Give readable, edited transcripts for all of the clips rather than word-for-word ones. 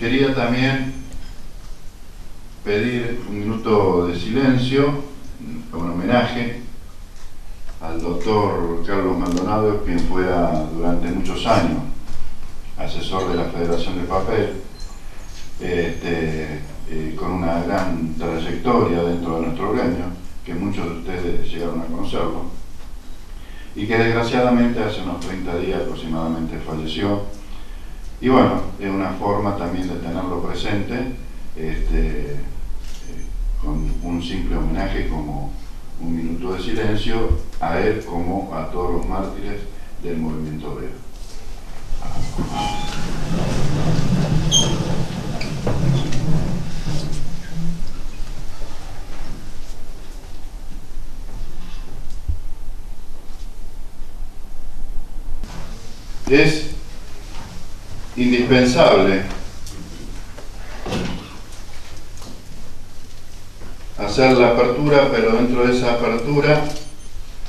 quería también pedir un minuto de silencio, un homenaje al doctor Carlos Maldonado, quien fuera durante muchos años asesor de la Federación de Papel, con una gran trayectoria dentro de nuestro gremio, que muchos de ustedes llegaron a conocerlo, y que desgraciadamente hace unos 30 días aproximadamente falleció. Y bueno, es una forma también de tenerlo presente, con un simple homenaje como un minuto de silencio a él como a todos los mártires del movimiento obrero. Es indispensable hacer la apertura, pero dentro de esa apertura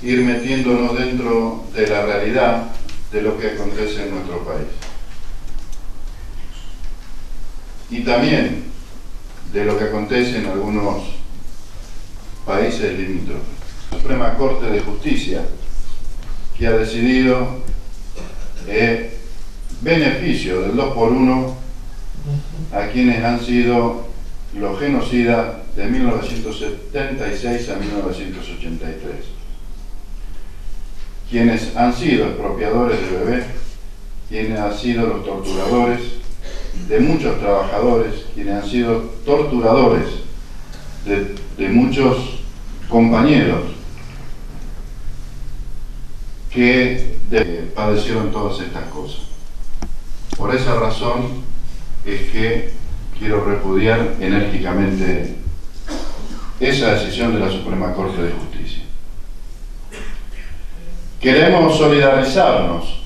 ir metiéndonos dentro de la realidad de lo que acontece en nuestro país. Y también de lo que acontece en algunos países limítrofes. La Suprema Corte de Justicia, que ha decidido beneficio del 2x1 a quienes han sido los genocidas de 1976 a 1983, quienes han sido expropiadores de bebés, quienes han sido los torturadores de muchos trabajadores, quienes han sido torturadores de muchos compañeros que padecieron todas estas cosas. Por esa razón es que quiero repudiar enérgicamente esa decisión de la Suprema Corte de Justicia. Queremos solidarizarnos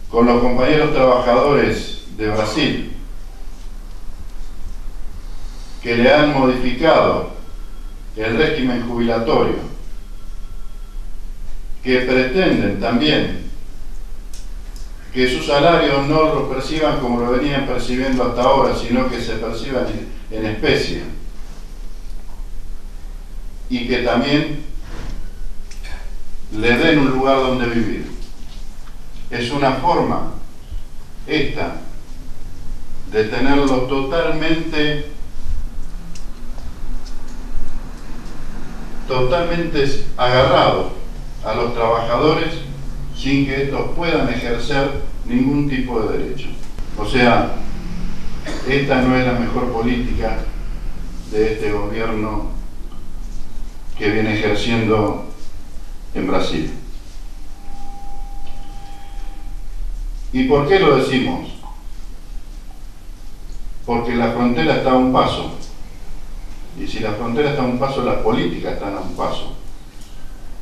con los compañeros trabajadores de Brasil que le han modificado el régimen jubilatorio, que pretenden también que sus salarios no lo perciban como lo venían percibiendo hasta ahora, sino que se perciban en especie, y que también le den un lugar donde vivir. Es una forma esta de tenerlos totalmente agarrados a los trabajadores sin que estos puedan ejercer ningún tipo de derecho. O sea, esta no es la mejor política de este gobierno que viene ejerciendo en Brasil. ¿Y por qué lo decimos? Porque la frontera está a un paso. Y si la frontera está a un paso, las políticas están a un paso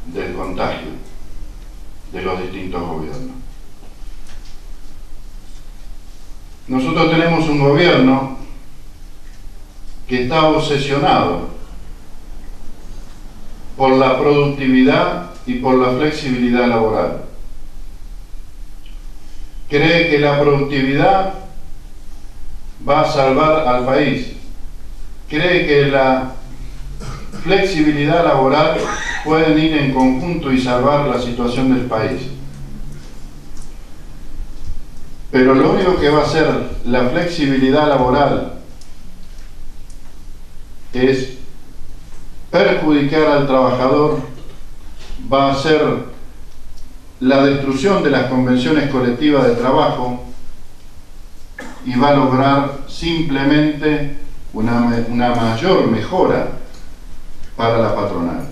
del contagio de los distintos gobiernos. Nosotros tenemos un gobierno que está obsesionado por la productividad y por la flexibilidad laboral. Cree que la productividad va a salvar al país. Cree que la flexibilidad laboral pueden ir en conjunto y salvar la situación del país. Pero lo único que va a hacer la flexibilidad laboral es perjudicar al trabajador, va a ser la destrucción de las convenciones colectivas de trabajo y va a lograr simplemente una mayor mejora para la patronal.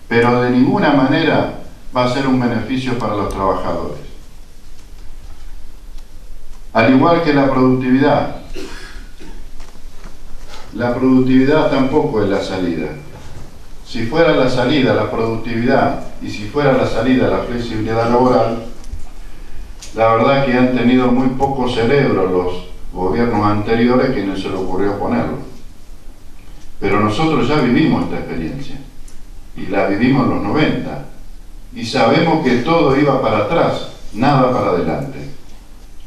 Pero de ninguna manera va a ser un beneficio para los trabajadores. Al igual que la productividad tampoco es la salida. Si fuera la salida la productividad y si fuera la salida la flexibilidad laboral, la verdad que han tenido muy poco cerebro los gobiernos anteriores que no se le ocurrió ponerlo. Pero nosotros ya vivimos esta experiencia y la vivimos en los 90 y sabemos que todo iba para atrás, nada para adelante.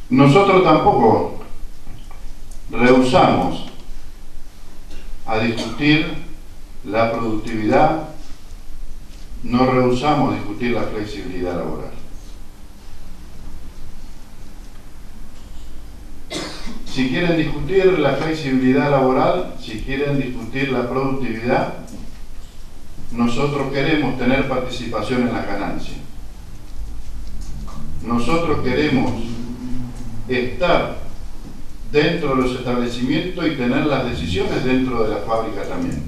Nosotros tampoco rehusamos a discutir la productividad, no rehusamos discutir la flexibilidad laboral. Si quieren discutir la flexibilidad laboral, si quieren discutir la productividad, nosotros queremos tener participación en la ganancia. Nosotros queremos estar dentro de los establecimientos y tener las decisiones dentro de la fábrica también.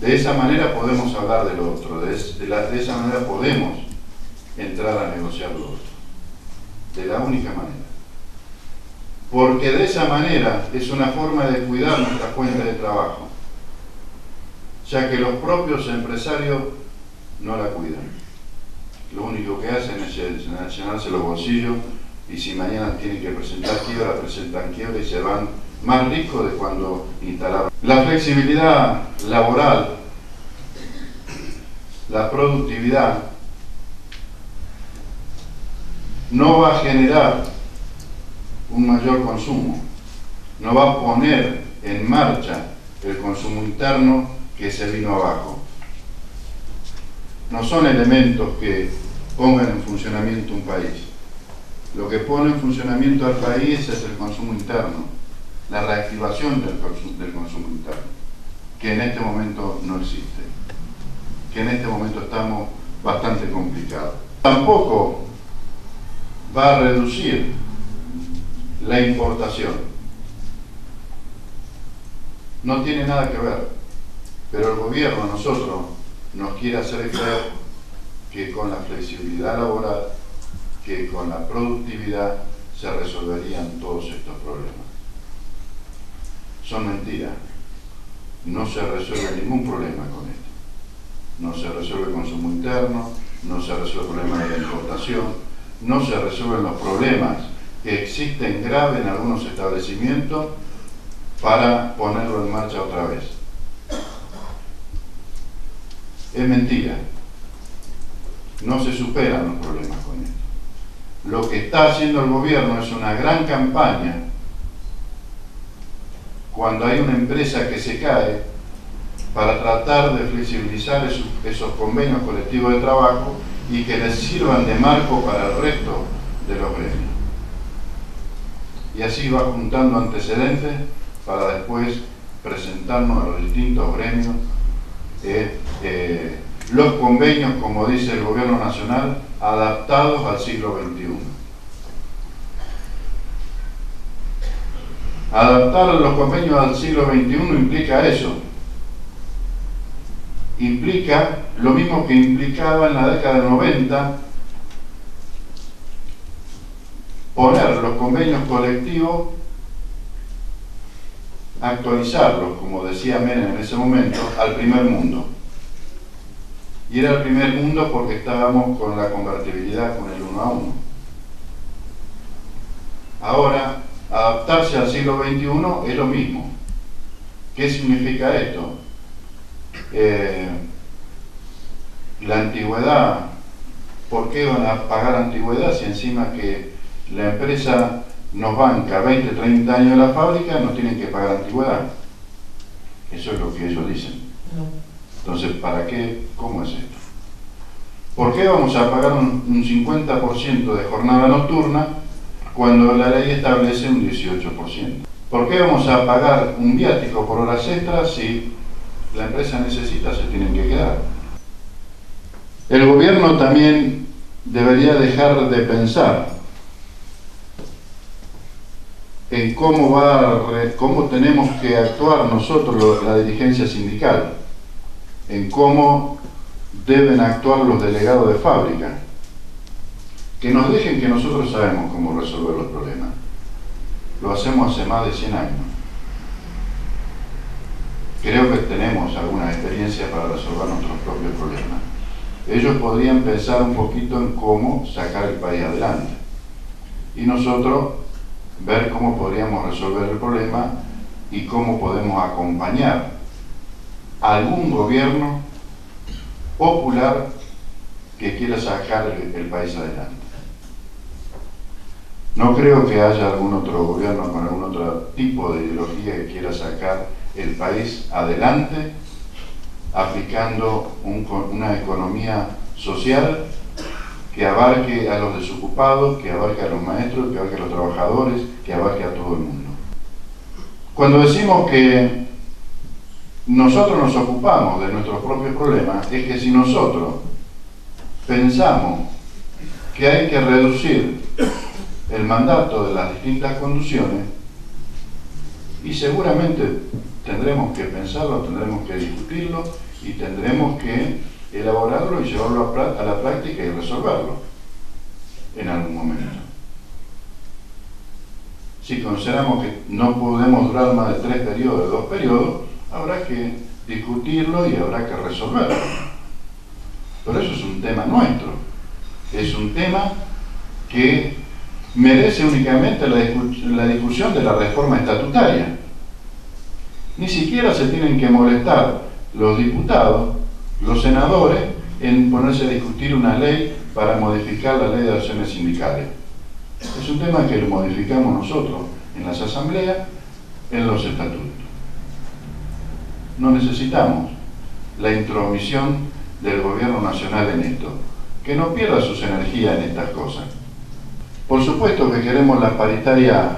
De esa manera podemos hablar de lo otro, de esa manera podemos entrar a negociar lo otro. De la única manera. Porque de esa manera es una forma de cuidar nuestra fuente de trabajo, ya que los propios empresarios no la cuidan. Lo único que hacen es llenarse los bolsillos y si mañana tienen que presentar quiebra, presentan quiebra y se van más ricos de cuando instalaron. La flexibilidad laboral, la productividad, no va a generar un mayor consumo, no va a poner en marcha el consumo interno que se vino abajo. No son elementos que pongan en funcionamiento un país. Lo que pone en funcionamiento al país es el consumo interno, la reactivación del consumo interno, que en este momento no existe, que en este momento estamos bastante complicados. Tampoco va a reducir la importación. No tiene nada que ver, pero el gobierno a nosotros nos quiere hacer creer que con la flexibilidad laboral, que con la productividad se resolverían todos estos problemas. Son mentiras. No se resuelve ningún problema con esto. No se resuelve el consumo interno, no se resuelve el problema de la importación, no se resuelven los problemas que existen graves en algunos establecimientos para ponerlo en marcha otra vez. Es mentira. No se superan los problemas con esto. Lo que está haciendo el gobierno es una gran campaña cuando hay una empresa que se cae para tratar de flexibilizar esos convenios colectivos de trabajo y que les sirvan de marco para el resto de los gremios. Y así va juntando antecedentes para después presentarnos a los distintos gremios los convenios, como dice el gobierno nacional, adaptados al siglo XXI. Adaptar los convenios al siglo XXI implica eso. Implica lo mismo que implicaba en la década del 90 poner los convenios colectivos, actualizarlos, como decía Menem en ese momento, al primer mundo. Y era el primer mundo porque estábamos con la convertibilidad con el 1 a 1. Ahora, adaptarse al siglo XXI es lo mismo. ¿Qué significa esto? La antigüedad, ¿por qué van a pagar antigüedad si encima que la empresa nos banca 20, 30 años de la fábrica, nos tienen que pagar antigüedad? Eso es lo que ellos dicen. Entonces, ¿para qué? ¿Cómo es esto? ¿Por qué vamos a pagar un 50% de jornada nocturna cuando la ley establece un 18%? ¿Por qué vamos a pagar un viático por horas extras si la empresa necesita, se tienen que quedar? El gobierno también debería dejar de pensar en cómo tenemos que actuar nosotros, la dirigencia sindical, en cómo deben actuar los delegados de fábrica. Que nos dejen que nosotros sabemos cómo resolver los problemas. Lo hacemos hace más de 100 años. Creo que tenemos alguna experiencia para resolver nuestros propios problemas. Ellos podrían pensar un poquito en cómo sacar el país adelante. Y nosotros ver cómo podríamos resolver el problema y cómo podemos acompañar a algún gobierno popular que quiera sacar el país adelante. No creo que haya algún otro gobierno con algún otro tipo de ideología que quiera sacar el país adelante aplicando una economía social que abarque a los desocupados, que abarque a los maestros, que abarque a los trabajadores, que abarque a todo el mundo. Cuando decimos que nosotros nos ocupamos de nuestros propios problemas, es que si nosotros pensamos que hay que reducir el mandato de las distintas conducciones, y seguramente tendremos que pensarlo, tendremos que discutirlo y tendremos que elaborarlo y llevarlo a la práctica y resolverlo en algún momento. Si consideramos que no podemos durar más de 3 periodos, de 2 periodos, habrá que discutirlo y habrá que resolverlo. Pero eso es un tema nuestro, es un tema que merece únicamente la discusión de la reforma estatutaria. Ni siquiera se tienen que molestar los diputados, los senadores, en ponerse a discutir una ley para modificar la ley de acciones sindicales. Es un tema que lo modificamos nosotros en las asambleas, en los estatutos. No necesitamos la intromisión del gobierno nacional en esto, que no pierda sus energías en estas cosas. Por supuesto que queremos la paritaria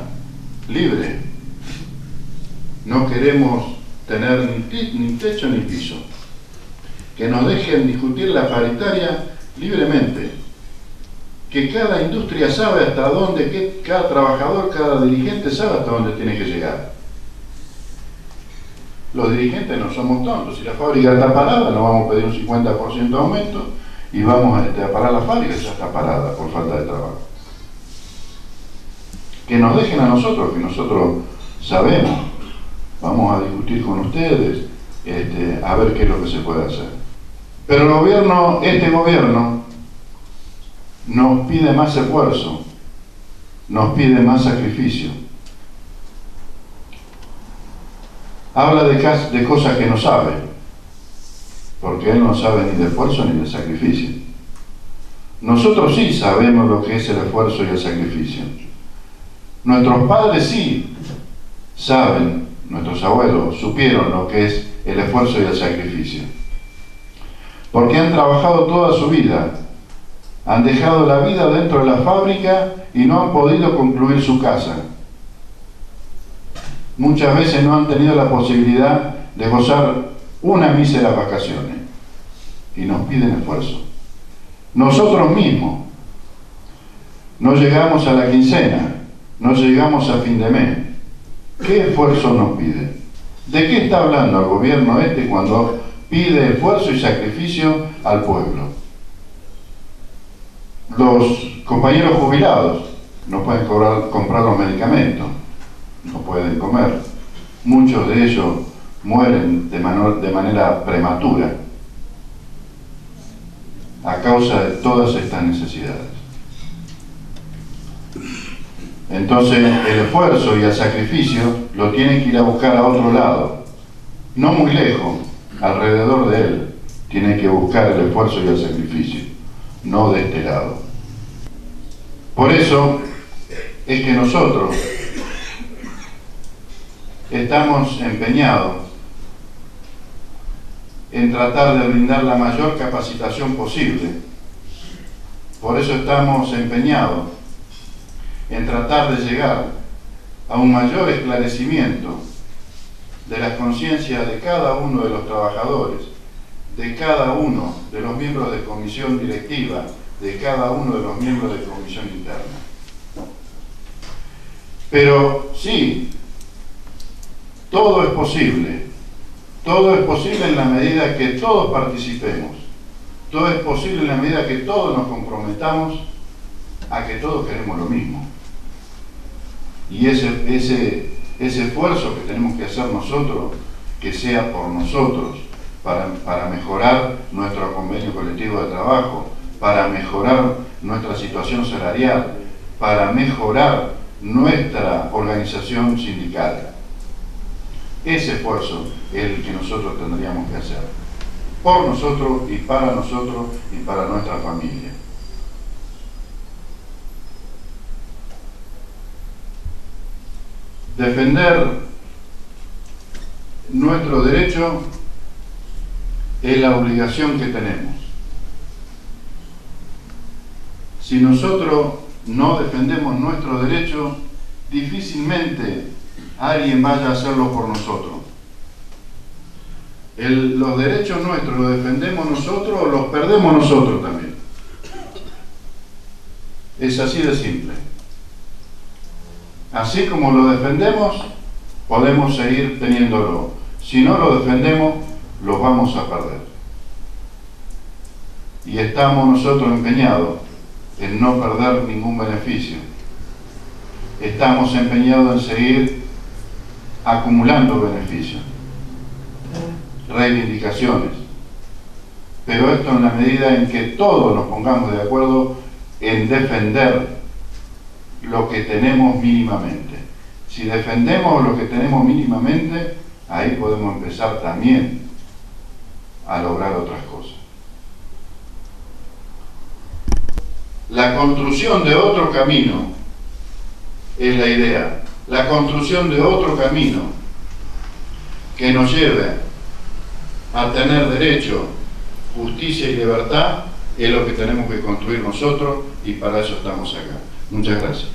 libre, no queremos tener ni techo ni piso, que nos dejen discutir la paritaria libremente, que cada industria sabe hasta dónde, que cada trabajador, cada dirigente sabe hasta dónde tiene que llegar. Los dirigentes no somos tontos, si la fábrica está parada no vamos a pedir un 50% de aumento y vamos a parar la fábrica, ya está parada por falta de trabajo. Que nos dejen a nosotros, que nosotros sabemos, vamos a discutir con ustedes, a ver qué es lo que se puede hacer. Pero el gobierno, este gobierno, nos pide más esfuerzo, nos pide más sacrificio. Habla de cosas que no sabe, porque él no sabe ni de esfuerzo ni de sacrificio. Nosotros sí sabemos lo que es el esfuerzo y el sacrificio. Nuestros padres sí saben, nuestros abuelos supieron lo que es el esfuerzo y el sacrificio. Porque han trabajado toda su vida, han dejado la vida dentro de la fábrica y no han podido concluir su casa. Muchas veces no han tenido la posibilidad de gozar unas míseras vacaciones y nos piden esfuerzo. Nosotros mismos no llegamos a la quincena, no llegamos a fin de mes. ¿Qué esfuerzo nos pide? ¿De qué está hablando el gobierno cuando pide esfuerzo y sacrificio al pueblo? Los compañeros jubilados no pueden comprar los medicamentos, no pueden comer. Muchos de ellos mueren de manera prematura a causa de todas estas necesidades. Entonces el esfuerzo y el sacrificio lo tienen que ir a buscar a otro lado, no muy lejos, alrededor de él. Tienen que buscar el esfuerzo y el sacrificio, no de este lado. Por eso es que nosotros estamos empeñados en tratar de brindar la mayor capacitación posible. Por eso estamos empeñados en tratar de llegar a un mayor esclarecimiento de las conciencias de cada uno de los trabajadores, de cada uno de los miembros de comisión directiva, de cada uno de los miembros de comisión interna. Pero sí, todo es posible en la medida que todos participemos, todo es posible en la medida que todos nos comprometamos a que todos queremos lo mismo. Y ese esfuerzo que tenemos que hacer nosotros, que sea por nosotros, para mejorar nuestro convenio colectivo de trabajo, para mejorar nuestra situación salarial, para mejorar nuestra organización sindical. Ese esfuerzo es el que nosotros tendríamos que hacer, por nosotros y para nuestra familia. Defender nuestro derecho es la obligación que tenemos. Si nosotros no defendemos nuestro derecho, difícilmente alguien vaya a hacerlo por nosotros. Los derechos nuestros los defendemos nosotros o los perdemos nosotros también. Es así de simple. Así como lo defendemos, podemos seguir teniéndolo. Si no lo defendemos, los vamos a perder. Y estamos nosotros empeñados en no perder ningún beneficio. Estamos empeñados en seguir acumulando beneficios, reivindicaciones. Pero esto en la medida en que todos nos pongamos de acuerdo en defender lo que tenemos mínimamente. Si defendemos lo que tenemos mínimamente, ahí podemos empezar también a lograr otras cosas. La construcción de otro camino es la idea. La construcción de otro camino que nos lleve a tener derecho, justicia y libertad es lo que tenemos que construir nosotros, y para eso estamos acá. Muchas gracias.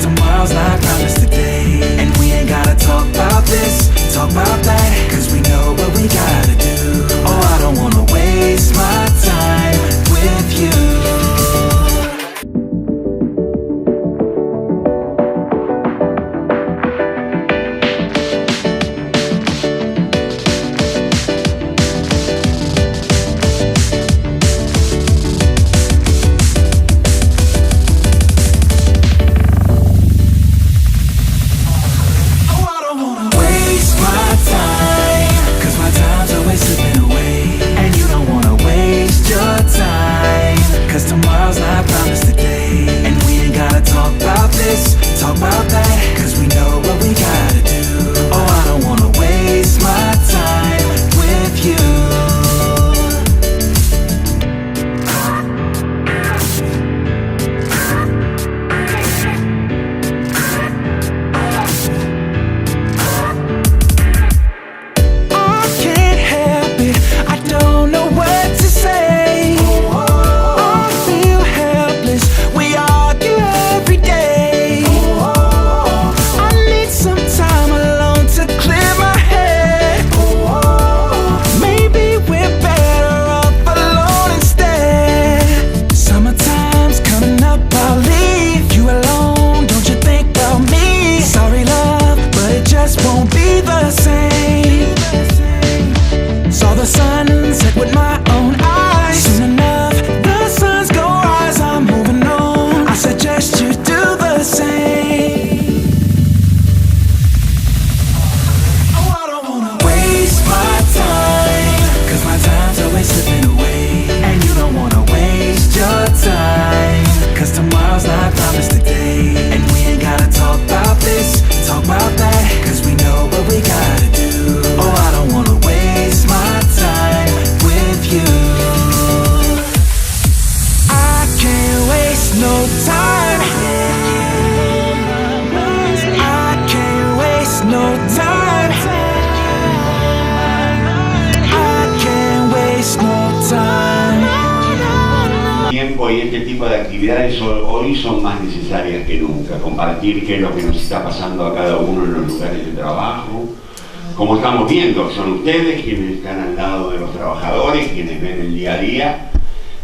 Tomorrow's not promised today, and we ain't gotta talk about this. no time. I can't waste no time. I can't waste no time. Tiempo y este tipo de actividades hoy son más necesarias que nunca. Compartir qué es lo que nos está pasando a cada uno en los lugares de trabajo. Como estamos viendo, son ustedes quienes están al lado de los trabajadores, quienes ven el día a día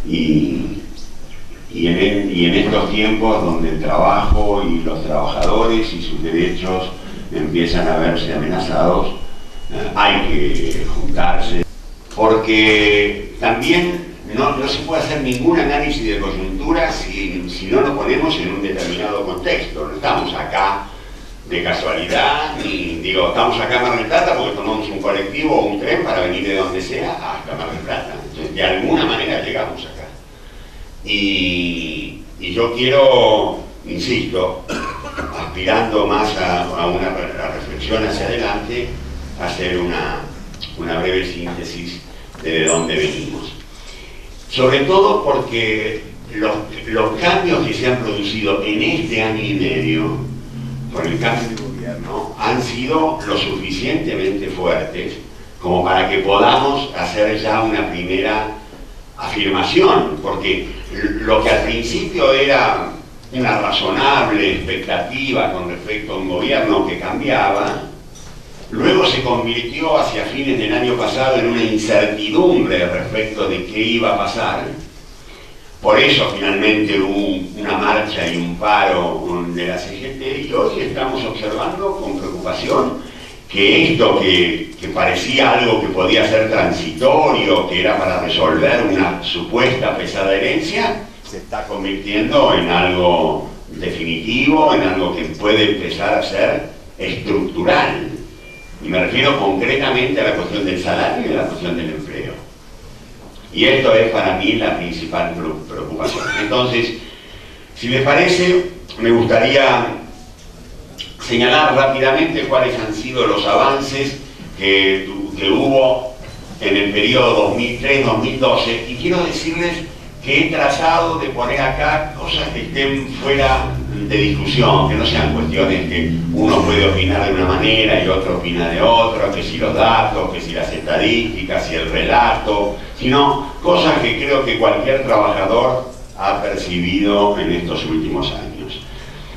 y en estos tiempos donde el trabajo y los trabajadores y sus derechos empiezan a verse amenazados, hay que juntarse, porque también no se puede hacer ningún análisis de coyuntura si no nos ponemos en un determinado contexto. No estamos acá de casualidad, ni digo, estamos acá en Mar del Plata porque tomamos un colectivo o un tren para venir de donde sea hasta Mar del Plata. Entonces, de alguna manera llegamos acá. Y yo quiero, insisto, aspirando más a una reflexión hacia adelante, hacer una breve síntesis de dónde venimos. Sobre todo porque los cambios que se han producido en este año y medio con el cambio de gobierno han sido lo suficientemente fuertes como para que podamos hacer ya una primera afirmación, porque lo que al principio era una razonable expectativa con respecto a un gobierno que cambiaba, luego se convirtió hacia fines del año pasado en una incertidumbre respecto de qué iba a pasar. Por eso finalmente hubo una marcha y un paro de la CGT y hoy estamos observando con preocupación que esto que parecía algo que podía ser transitorio, que era para resolver una supuesta pesada herencia, se está convirtiendo en algo definitivo, en algo que puede empezar a ser estructural. Y me refiero concretamente a la cuestión del salario y a la cuestión del empleo. Y esto es para mí la principal preocupación. Entonces, si les parece, me gustaría señalar rápidamente cuáles han sido los avances que hubo en el periodo 2003-2012, y quiero decirles que he tratado de poner acá cosas que estén fuera de discusión, que no sean cuestiones que uno puede opinar de una manera y otro opina de otra, que si los datos, que si las estadísticas, si el relato, sino cosas que creo que cualquier trabajador ha percibido en estos últimos años.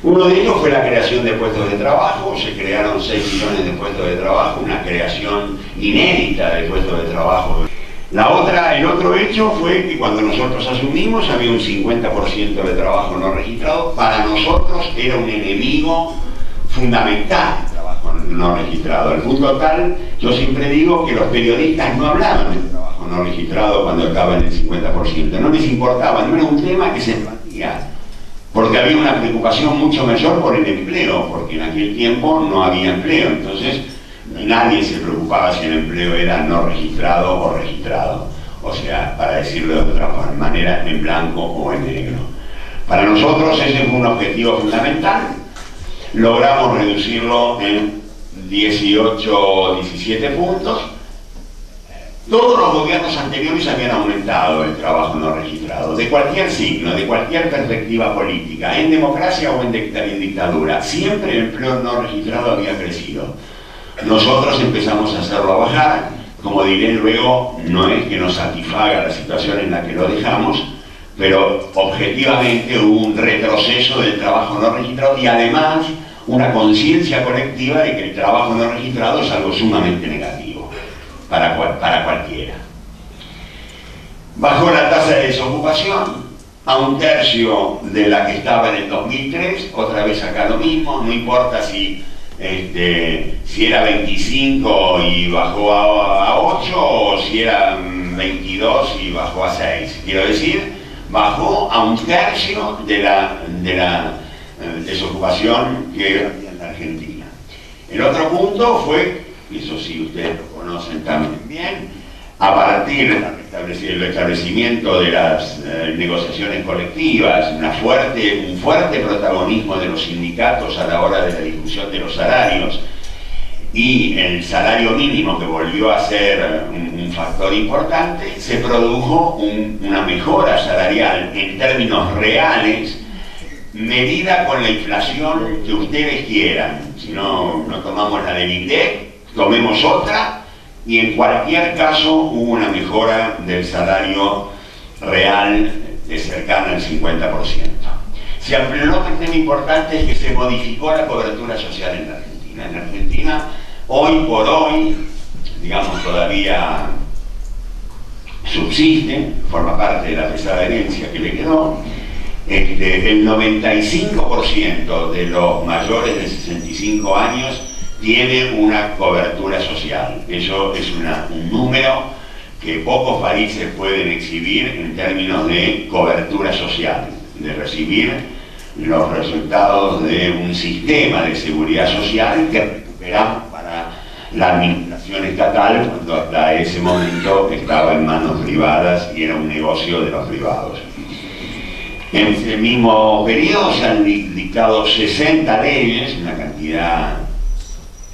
Uno de ellos fue la creación de puestos de trabajo. Se crearon 6 millones de puestos de trabajo, una creación inédita de puestos de trabajo. El otro hecho fue que cuando nosotros asumimos había un 50% de trabajo no registrado. Para nosotros era un enemigo fundamental el trabajo no registrado. Al punto tal, yo siempre digo que los periodistas no hablaban del trabajo no registrado cuando estaba en el 50%. No les importaba, no era un tema que se debatía, porque había una preocupación mucho mayor por el empleo, porque en aquel tiempo no había empleo. Entonces, nadie se preocupaba si el empleo era no registrado o registrado, o sea, para decirlo de otra manera, en blanco o en negro. Para nosotros ese fue un objetivo fundamental. Logramos reducirlo en 18 o 17 puntos. Todos los gobiernos anteriores habían aumentado el trabajo no registrado, de cualquier signo, de cualquier perspectiva política, en democracia o en dictadura. Siempre el empleo no registrado había crecido. Nosotros empezamos a hacerlo bajar. Como diré luego, no es que nos satisfaga la situación en la que lo dejamos, pero objetivamente hubo un retroceso del trabajo no registrado y además una conciencia colectiva de que el trabajo no registrado es algo sumamente negativo para cualquiera. Bajó la tasa de desocupación a 1/3 de la que estaba en el 2003, otra vez acá lo mismo, no importa si era 25 y bajó a 8 o si era 22 y bajó a 6. Quiero decir, bajó a 1/3 de la desocupación que había en la Argentina. El otro punto fue, y eso sí ustedes lo conocen también bien, a partir del establecimiento de las negociaciones colectivas, un fuerte protagonismo de los sindicatos a la hora de la discusión de los salarios y el salario mínimo que volvió a ser un factor importante, se produjo una mejora salarial en términos reales medida con la inflación que ustedes quieran. Si no tomamos la del INDEC, tomemos otra, y en cualquier caso hubo una mejora del salario real de cercana al 50%. Si amplió, otro tema importante es que se modificó la cobertura social en la Argentina. En la Argentina, hoy por hoy, digamos, todavía subsiste, forma parte de la pesada herencia que le quedó, el 95% de los mayores de 65 años tiene una cobertura social. Eso es un número que pocos países pueden exhibir en términos de cobertura social, de recibir los resultados de un sistema de seguridad social que recuperamos para la administración estatal, cuando hasta ese momento estaba en manos privadas y era un negocio de los privados. En ese mismo periodo se han dictado 60 leyes, una cantidad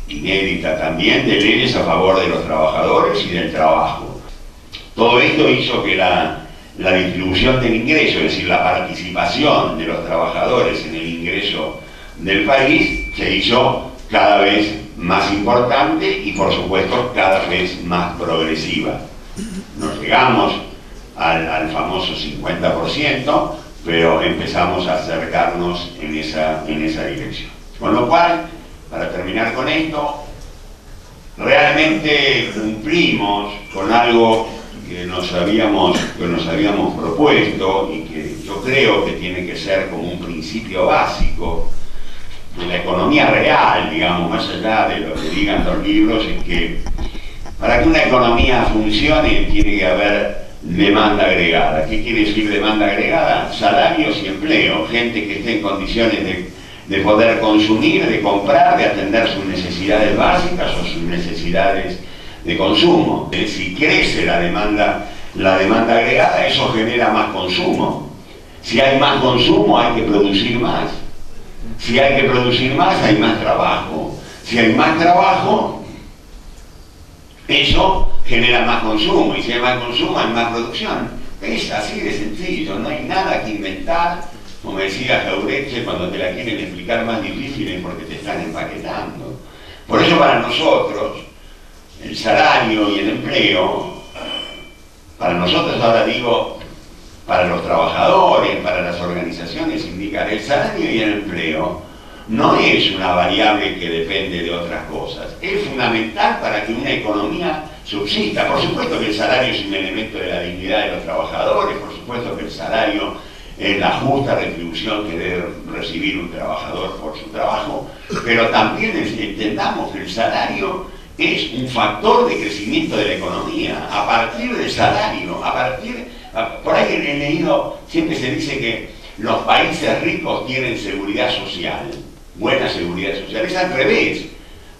inédita también, de leyes a favor de los trabajadores y del trabajo. Todo esto hizo que la distribución del ingreso, es decir, la participación de los trabajadores en el ingreso del país, se hizo cada vez más importante y, por supuesto, cada vez más progresiva. Nos llegamos al famoso 50%, pero empezamos a acercarnos en esa dirección. Con lo cual, para terminar con esto, realmente cumplimos con algo que nos habíamos propuesto y que yo creo que tiene que ser como un principio básico de la economía real, digamos, más allá de lo que digan los libros, es que para que una economía funcione tiene que haber demanda agregada. ¿Qué quiere decir demanda agregada? Salarios y empleo, gente que esté en condiciones de poder consumir, de comprar, de atender sus necesidades básicas o sus necesidades de consumo. Si crece la demanda agregada, eso genera más consumo. Si hay más consumo, hay que producir más. Si hay que producir más, hay más trabajo. Si hay más trabajo, eso genera más consumo, y si hay más consumo, hay más producción. Es así de sencillo, no hay nada que inventar. Como decía Jauretche, cuando te la quieren explicar más difícil es porque te están empaquetando. Por eso para nosotros, el salario y el empleo, para nosotros ahora digo, para los trabajadores, para las organizaciones sindicales, el salario y el empleo no es una variable que depende de otras cosas. Es fundamental para que una economía subsista. Por supuesto que el salario es un elemento de la dignidad de los trabajadores, por supuesto que el salario es la justa retribución que debe recibir un trabajador por su trabajo, pero también entendamos que el salario es un factor de crecimiento de la economía. A partir del salario, por ahí he leído, siempre se dice que los países ricos tienen seguridad social, buena seguridad social. Es al revés.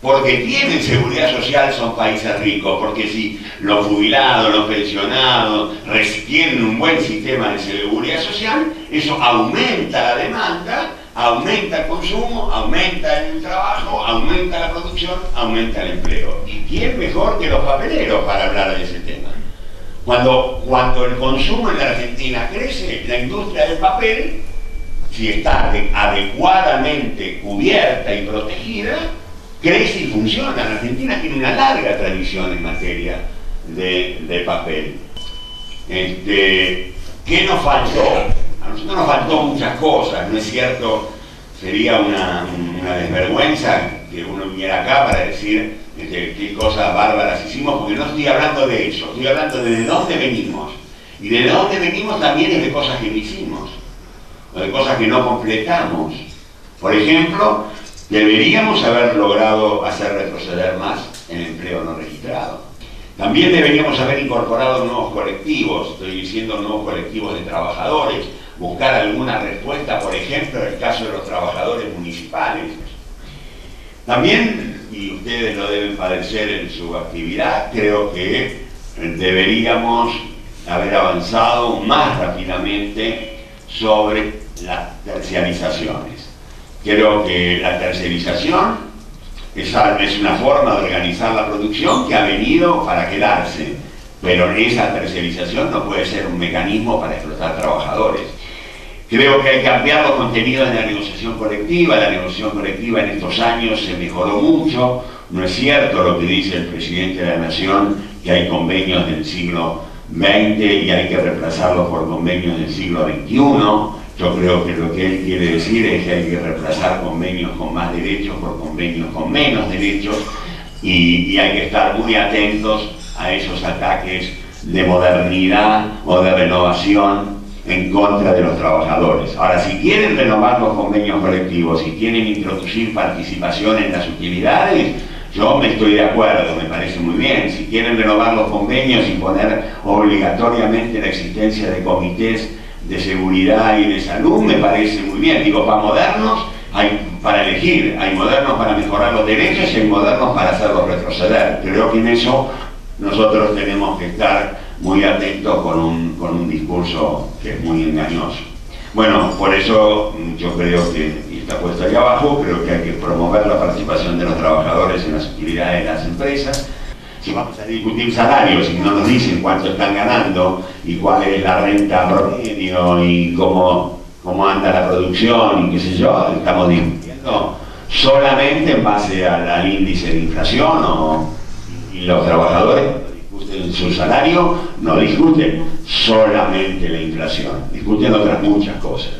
Porque tienen seguridad social son países ricos, porque si los jubilados, los pensionados tienen un buen sistema de seguridad social, eso aumenta la demanda, aumenta el consumo, aumenta el trabajo, aumenta la producción, aumenta el empleo. ¿Y quién mejor que los papeleros para hablar de ese tema? Cuando el consumo en la Argentina crece, la industria del papel, si está adecuadamente cubierta y protegida, crece y funciona. La Argentina tiene una larga tradición en materia de papel. ¿Qué nos faltó? A nosotros nos faltó muchas cosas, ¿no es cierto? Sería una desvergüenza que uno viniera acá para decir qué cosas bárbaras hicimos, porque no estoy hablando de eso, estoy hablando de dónde venimos. Y de dónde venimos también es de cosas que no hicimos, o de cosas que no completamos. Por ejemplo, deberíamos haber logrado hacer retroceder más el empleo no registrado. También deberíamos haber incorporado nuevos colectivos, estoy diciendo nuevos colectivos de trabajadores, buscar alguna respuesta, por ejemplo, en el caso de los trabajadores municipales. También, y ustedes lo deben padecer en su actividad, creo que deberíamos haber avanzado más rápidamente sobre las terciarizaciones. Creo que la tercerización es una forma de organizar la producción que ha venido para quedarse, pero esa tercerización no puede ser un mecanismo para explotar trabajadores. Creo que hay que ampliar los contenidos de la negociación colectiva. La negociación colectiva en estos años se mejoró mucho. No es cierto lo que dice el presidente de la Nación, que hay convenios del siglo XX y hay que reemplazarlos por convenios del siglo XXI. Yo creo que lo que él quiere decir es que hay que reemplazar convenios con más derechos por convenios con menos derechos, y hay que estar muy atentos a esos ataques de modernidad o de renovación en contra de los trabajadores. Ahora, si quieren renovar los convenios colectivos, si quieren introducir participación en las utilidades, yo me estoy de acuerdo, me parece muy bien. Si quieren renovar los convenios y poner obligatoriamente la existencia de comités de seguridad y de salud, me parece muy bien. Digo, para modernos hay para elegir, hay modernos para mejorar los derechos y hay modernos para hacerlos retroceder. Creo que en eso nosotros tenemos que estar muy atentos con un discurso que es muy engañoso. Bueno, por eso yo creo que, y está puesto ahí abajo, creo que hay que promover la participación de los trabajadores en las utilidades de las empresas. Si vamos a discutir salarios y no nos dicen cuánto están ganando y cuál es la renta promedio y cómo anda la producción y qué sé yo, estamos discutiendo solamente en base al índice de inflación, y los trabajadores discuten su salario, no discuten solamente la inflación, discuten otras muchas cosas.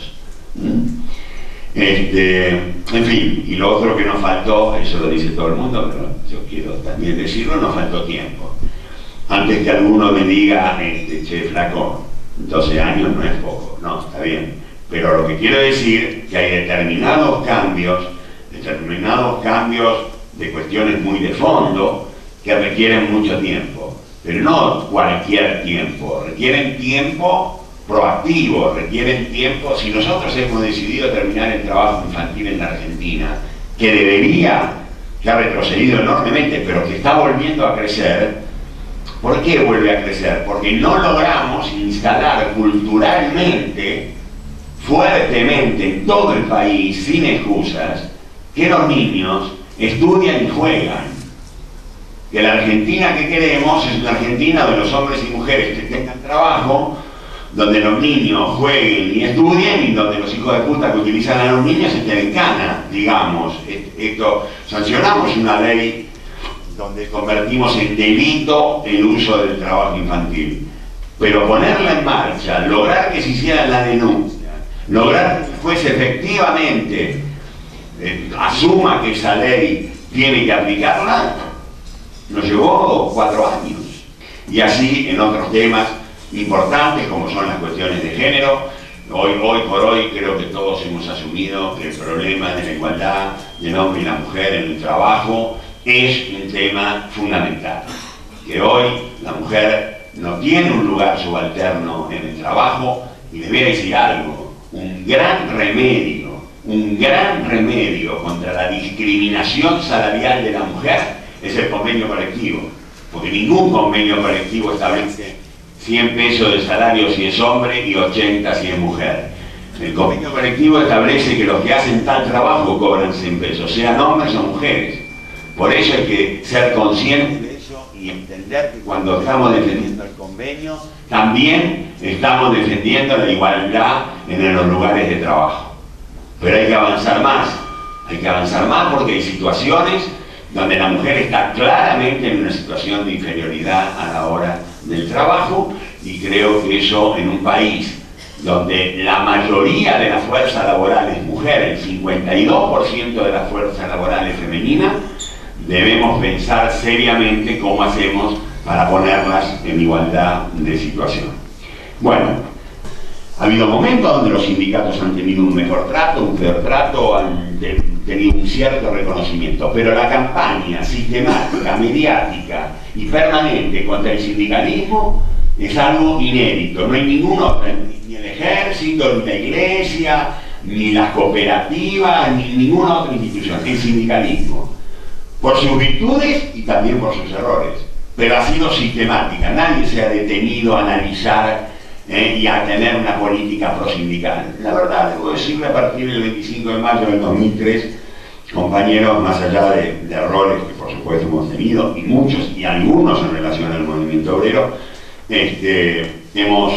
En fin, y lo otro que nos faltó, eso lo dice todo el mundo, pero yo quiero también decirlo, nos faltó tiempo. Antes que alguno me diga, che, flaco, 12 años no es poco, no, está bien. Pero lo que quiero decir que hay determinados cambios de cuestiones muy de fondo que requieren mucho tiempo, pero no cualquier tiempo, requieren tiempo proactivo, requieren tiempo. Si nosotros hemos decidido terminar el trabajo infantil en la Argentina, que debería, que ha retrocedido enormemente, pero que está volviendo a crecer, ¿por qué vuelve a crecer? Porque no logramos instalar culturalmente, fuertemente en todo el país, sin excusas, que los niños estudian y juegan. Que la Argentina que queremos es una Argentina donde los hombres y mujeres que tengan trabajo, donde los niños jueguen y estudien, y donde los hijos de puta que utilizan a los niños estén en cana, digamos. Sancionamos una ley donde convertimos en delito el uso del trabajo infantil. Pero ponerla en marcha, lograr que se hiciera la denuncia, lograr que fuese efectivamente, asuma que esa ley tiene que aplicarla, nos llevó 4 años. Y así en otros temas importantes como son las cuestiones de género. Hoy por hoy creo que todos hemos asumido que el problema de la igualdad del hombre y la mujer en el trabajo es un tema fundamental. Que hoy la mujer no tiene un lugar subalterno en el trabajo, y le voy a decir algo, un gran remedio contra la discriminación salarial de la mujer es el convenio colectivo, porque ningún convenio colectivo establece 100 pesos de salario si es hombre y 80 si es mujer. El convenio colectivo establece que los que hacen tal trabajo cobran 100 pesos, sean hombres o mujeres. Por eso hay que ser conscientes de eso y entender que cuando estamos defendiendo el convenio, también estamos defendiendo la igualdad en los lugares de trabajo. Pero hay que avanzar más porque hay situaciones donde la mujer está claramente en una situación de inferioridad a la hora del trabajo, y creo que eso en un país donde la mayoría de la fuerza laboral es mujer, el 52% de la fuerza laboral es femenina, debemos pensar seriamente cómo hacemos para ponerlas en igualdad de situación. Bueno, ha habido momentos donde los sindicatos han tenido un mejor trato, un peor trato, han tenido un cierto reconocimiento, pero la campaña sistemática, mediática y permanente contra el sindicalismo es algo inédito. No hay ningún otro, ni el ejército, ni la iglesia, ni las cooperativas, ni ninguna otra institución, el sindicalismo, por sus virtudes y también por sus errores, pero ha sido sistemática. Nadie se ha detenido a analizar y a tener una política prosindical. La verdad, debo decirle, a partir del 25 de mayo del 2003, compañeros, más allá de errores que por supuesto hemos tenido, y muchos y algunos en relación al movimiento obrero, hemos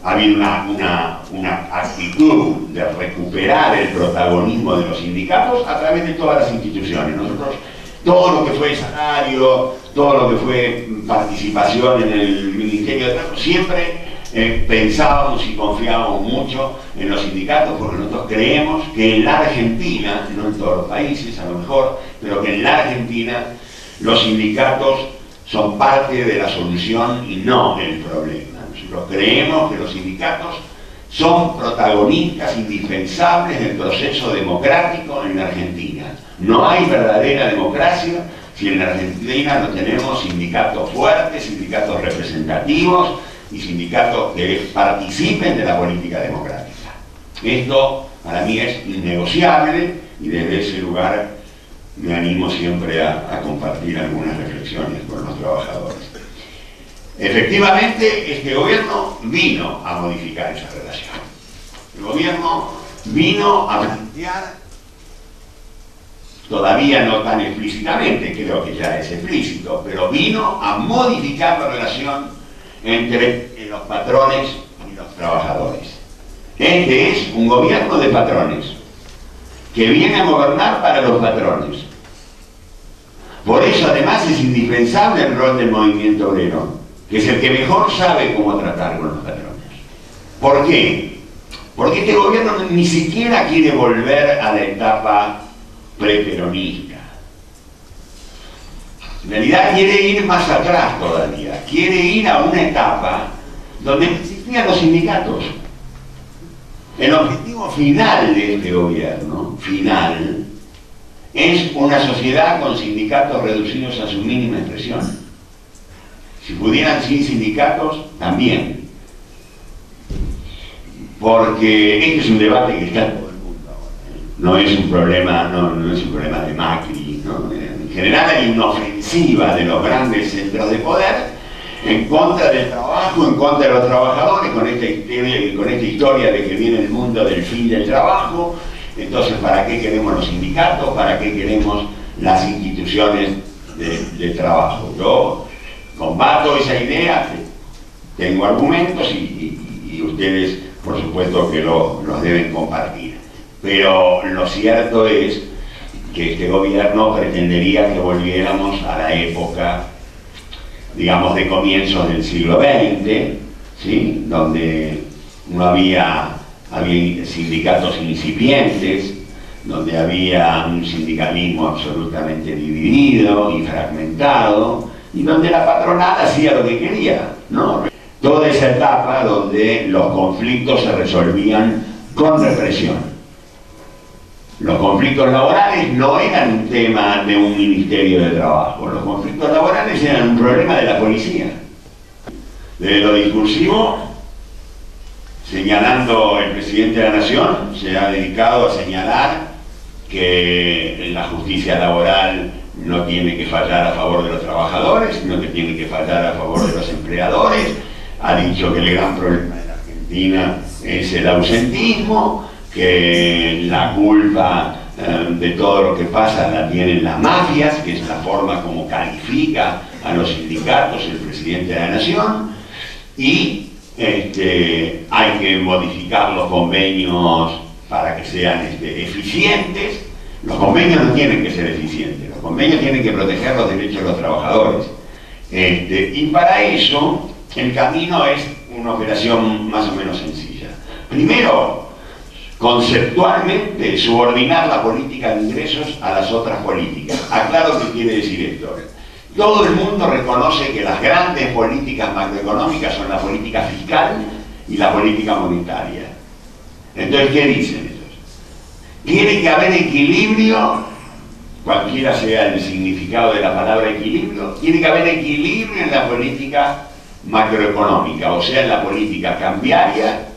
ha habido una actitud de recuperar el protagonismo de los sindicatos a través de todas las instituciones. Nosotros, todo lo que fue salario, todo lo que fue participación en el Ministerio de Trabajo, siempre pensábamos y confiábamos mucho en los sindicatos, porque nosotros creemos que en la Argentina, no en todos los países a lo mejor, pero que en la Argentina los sindicatos son parte de la solución y no el problema. Nosotros creemos que los sindicatos son protagonistas indispensables del proceso democrático en la Argentina. No hay verdadera democracia si en la Argentina no tenemos sindicatos fuertes, sindicatos representativos y sindicatos que participen de la política democrática. Esto para mí es innegociable y desde ese lugar me animo siempre a compartir algunas reflexiones con los trabajadores. Efectivamente, este gobierno vino a modificar esa relación. El gobierno vino a plantear, todavía no tan explícitamente, creo que ya es explícito, pero vino a modificar la relación entre los patrones y los trabajadores. Este es un gobierno de patrones, que viene a gobernar para los patrones. Por eso además es indispensable el rol del movimiento obrero, que es el que mejor sabe cómo tratar con los patrones. ¿Por qué? Porque este gobierno ni siquiera quiere volver a la etapa preperonista. En realidad quiere ir más atrás todavía, quiere ir a una etapa donde existían los sindicatos. El objetivo final de este gobierno, final, es una sociedad con sindicatos reducidos a su mínima expresión. Si pudieran sin sindicatos, también. Porque este es un debate que está en todo el mundo ahora. No es un problema, no es un problema de Macri, ¿no? En general hay una ofensiva de los grandes centros de poder en contra del trabajo, en contra de los trabajadores, con esta historia de que viene el mundo del fin del trabajo. Entonces, ¿para qué queremos los sindicatos? ¿Para qué queremos las instituciones de trabajo? Yo combato esa idea, tengo argumentos y ustedes, por supuesto, que los deben compartir. Pero lo cierto es que este gobierno pretendería que volviéramos a la época, digamos, de comienzos del siglo XX, ¿sí? Donde no había sindicatos incipientes, donde había un sindicalismo absolutamente dividido y fragmentado, y donde la patronal hacía lo que quería, ¿no? Toda esa etapa donde los conflictos se resolvían con represión. Los conflictos laborales no eran un tema de un ministerio de trabajo, los conflictos laborales eran un problema de la policía. Desde lo discursivo, señalando el presidente de la Nación, se ha dedicado a señalar que la justicia laboral no tiene que fallar a favor de los trabajadores, sino que tiene que fallar a favor de los empleadores. Ha dicho que el gran problema de la Argentina es el ausentismo, que la culpa de todo lo que pasa la tienen las mafias, que es la forma como califica a los sindicatos el presidente de la Nación, y hay que modificar los convenios para que sean eficientes. Los convenios no tienen que ser eficientes, los convenios tienen que proteger los derechos de los trabajadores. Y para eso el camino es una operación más o menos sencilla. Primero, conceptualmente subordinar la política de ingresos a las otras políticas. Aclaro qué quiere decir esto. Todo el mundo reconoce que las grandes políticas macroeconómicas son la política fiscal y la política monetaria. Entonces, ¿qué dicen ellos? Tiene que haber equilibrio, cualquiera sea el significado de la palabra equilibrio, tiene que haber equilibrio en la política macroeconómica, o sea, en la política cambiaria,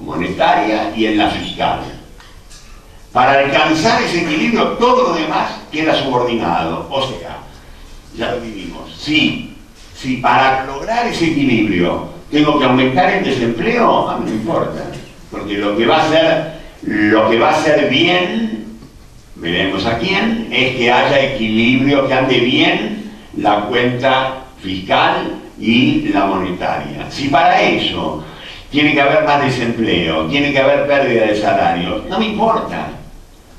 monetaria y en la fiscal. Para alcanzar ese equilibrio, todo lo demás queda subordinado. O sea, ya lo vivimos. Si para lograr ese equilibrio tengo que aumentar el desempleo, a mí no importa, porque lo que va a ser bien, veremos a quién, es que haya equilibrio, que ande bien la cuenta fiscal y la monetaria. Si para eso tiene que haber más desempleo, tiene que haber pérdida de salarios. No me importa.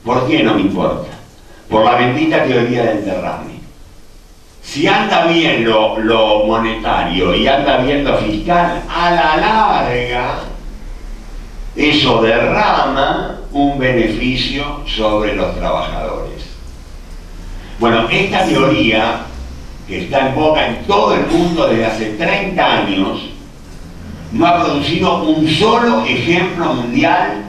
¿Por qué no me importa? Por la bendita teoría del derrame. Si anda bien lo monetario y anda bien lo fiscal, a la larga eso derrama un beneficio sobre los trabajadores. Bueno, esta teoría, que está en boga en todo el mundo desde hace 30 años, no ha producido un solo ejemplo mundial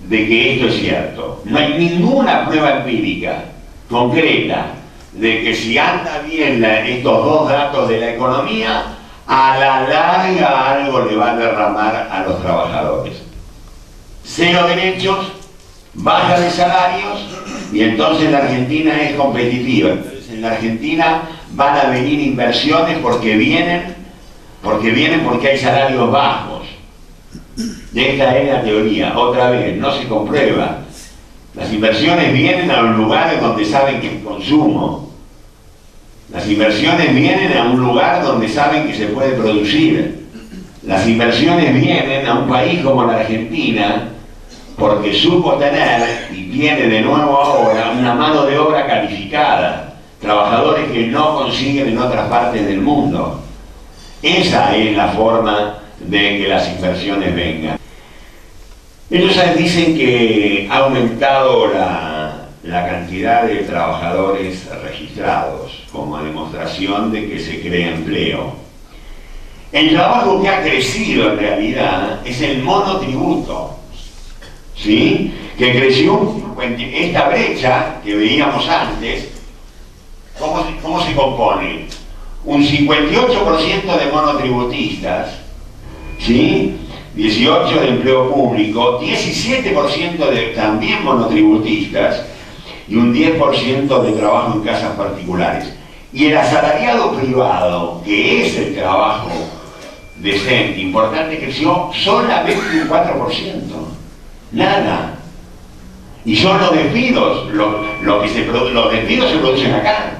de que esto es cierto. No hay ninguna prueba empírica concreta de que si anda bien estos dos datos de la economía, a la larga algo le va a derramar a los trabajadores. Cero derechos, baja de salarios, y entonces la Argentina es competitiva. Entonces en la Argentina van a venir inversiones porque vienen porque hay salarios bajos. Esta es la teoría. Otra vez, no se comprueba. Las inversiones vienen a los lugares donde saben que hay consumo. Las inversiones vienen a un lugar donde saben que se puede producir. Las inversiones vienen a un país como la Argentina porque supo tener, y tiene de nuevo ahora, una mano de obra calificada, trabajadores que no consiguen en otras partes del mundo. Esa es la forma de que las inversiones vengan. Ellos dicen que ha aumentado la cantidad de trabajadores registrados como demostración de que se crea empleo. El trabajo que ha crecido en realidad es el monotributo, ¿sí? Que creció esta brecha que veíamos antes. ¿Cómo se compone? Un 58% de monotributistas, ¿sí? 18% de empleo público, 17% de también monotributistas y un 10% de trabajo en casas particulares. Y el asalariado privado, que es el trabajo decente, importante, creció solamente un 4%. Nada. Y son los despidos, los despidos se producen acá,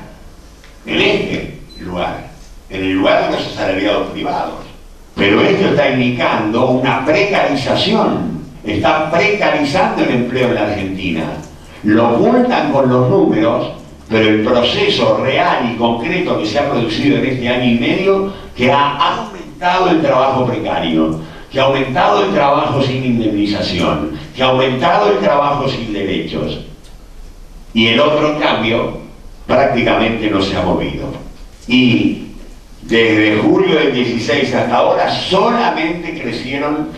en este lugar, en el lugar de los asalariados privados. Pero esto está indicando una precarización, está precarizando el empleo en la Argentina. Lo ocultan con los números, pero el proceso real y concreto que se ha producido en este año y medio, que ha aumentado el trabajo precario, que ha aumentado el trabajo sin indemnización, que ha aumentado el trabajo sin derechos. Y el otro, en cambio, prácticamente no se ha movido. Y desde julio del 16 hasta ahora solamente crecieron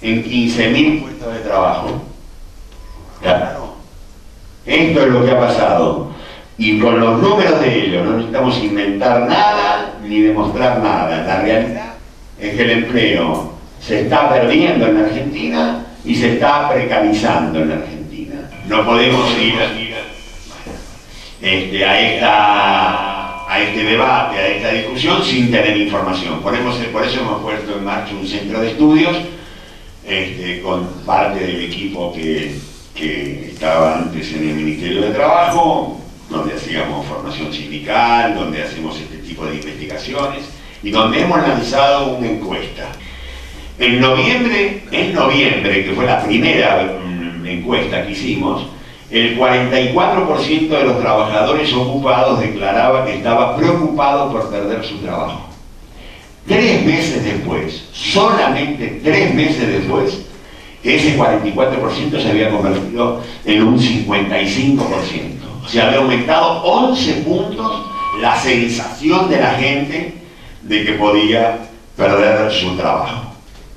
en 15.000 puestos de trabajo. Claro. Esto es lo que ha pasado. Y con los números de ellos no necesitamos inventar nada ni demostrar nada. La realidad es que el empleo se está perdiendo en la Argentina y se está precarizando en la Argentina. No podemos ir a este debate, a esta discusión sin tener información. Por eso hemos puesto en marcha un centro de estudios con parte del equipo que estaba antes en el Ministerio de Trabajo, donde hacíamos formación sindical, donde hacemos este tipo de investigaciones y donde hemos lanzado una encuesta. En noviembre, que fue la primera encuesta que hicimos, el 44% de los trabajadores ocupados declaraba que estaba preocupado por perder su trabajo. 3 meses después, solamente 3 meses después, ese 44% se había convertido en un 55%. O sea, había aumentado 11 puntos la sensación de la gente de que podía perder su trabajo.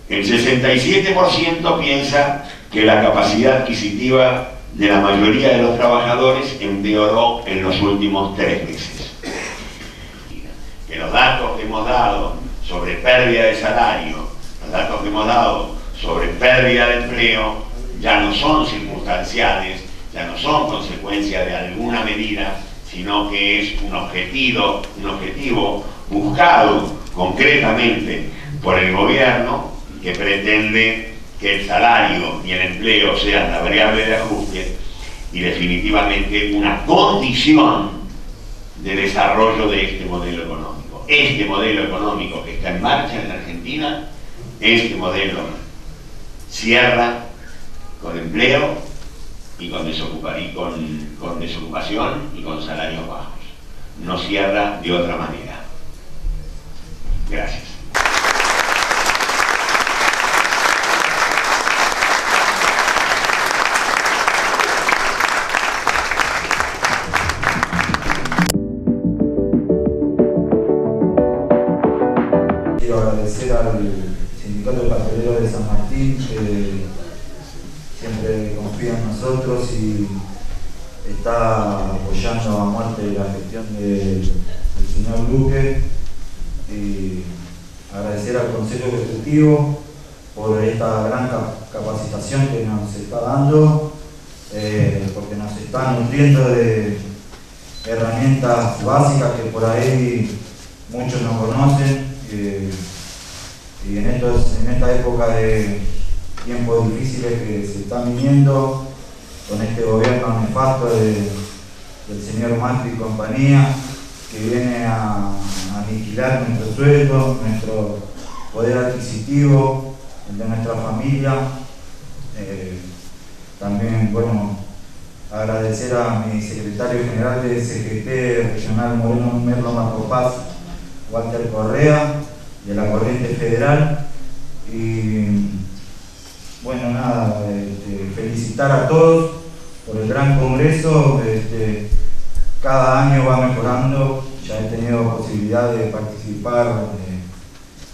El 67% piensa que la capacidad adquisitiva de la mayoría de los trabajadores empeoró en los últimos 3 meses. Que los datos que hemos dado sobre pérdida de salario, los datos que hemos dado sobre pérdida de empleo, ya no son circunstanciales, ya no son consecuencia de alguna medida, sino que es un objetivo buscado concretamente por el gobierno, que pretende que el salario y el empleo sean la variable de ajuste y definitivamente una condición de desarrollo de este modelo económico. Este modelo económico que está en marcha en la Argentina Argentina. Este modelo cierra con empleo y con desocupación y con salarios bajos. No cierra de otra manera. Gracias. Quiero agradecer al Sindicato de Pasteleros de San Martín, que siempre confía en nosotros y está apoyando a muerte la gestión del señor Luque, y agradecer al Consejo Ejecutivo por esta gran capacitación que nos está dando, porque nos está nutriendo de herramientas básicas que por ahí muchos no conocen, y en esta época de tiempos difíciles que se están viniendo con este gobierno nefasto del señor Macri y compañía, que viene a aniquilar nuestro sueldo, nuestro poder adquisitivo, el de nuestra familia. También, bueno, agradecer a mi secretario general de CGT Regional Moreno Merlo Marco Paz, Walter Correa, de la Corriente Federal. Y bueno, nada, felicitar a todos por el gran congreso. Cada año va mejorando. Ya he tenido posibilidad de participar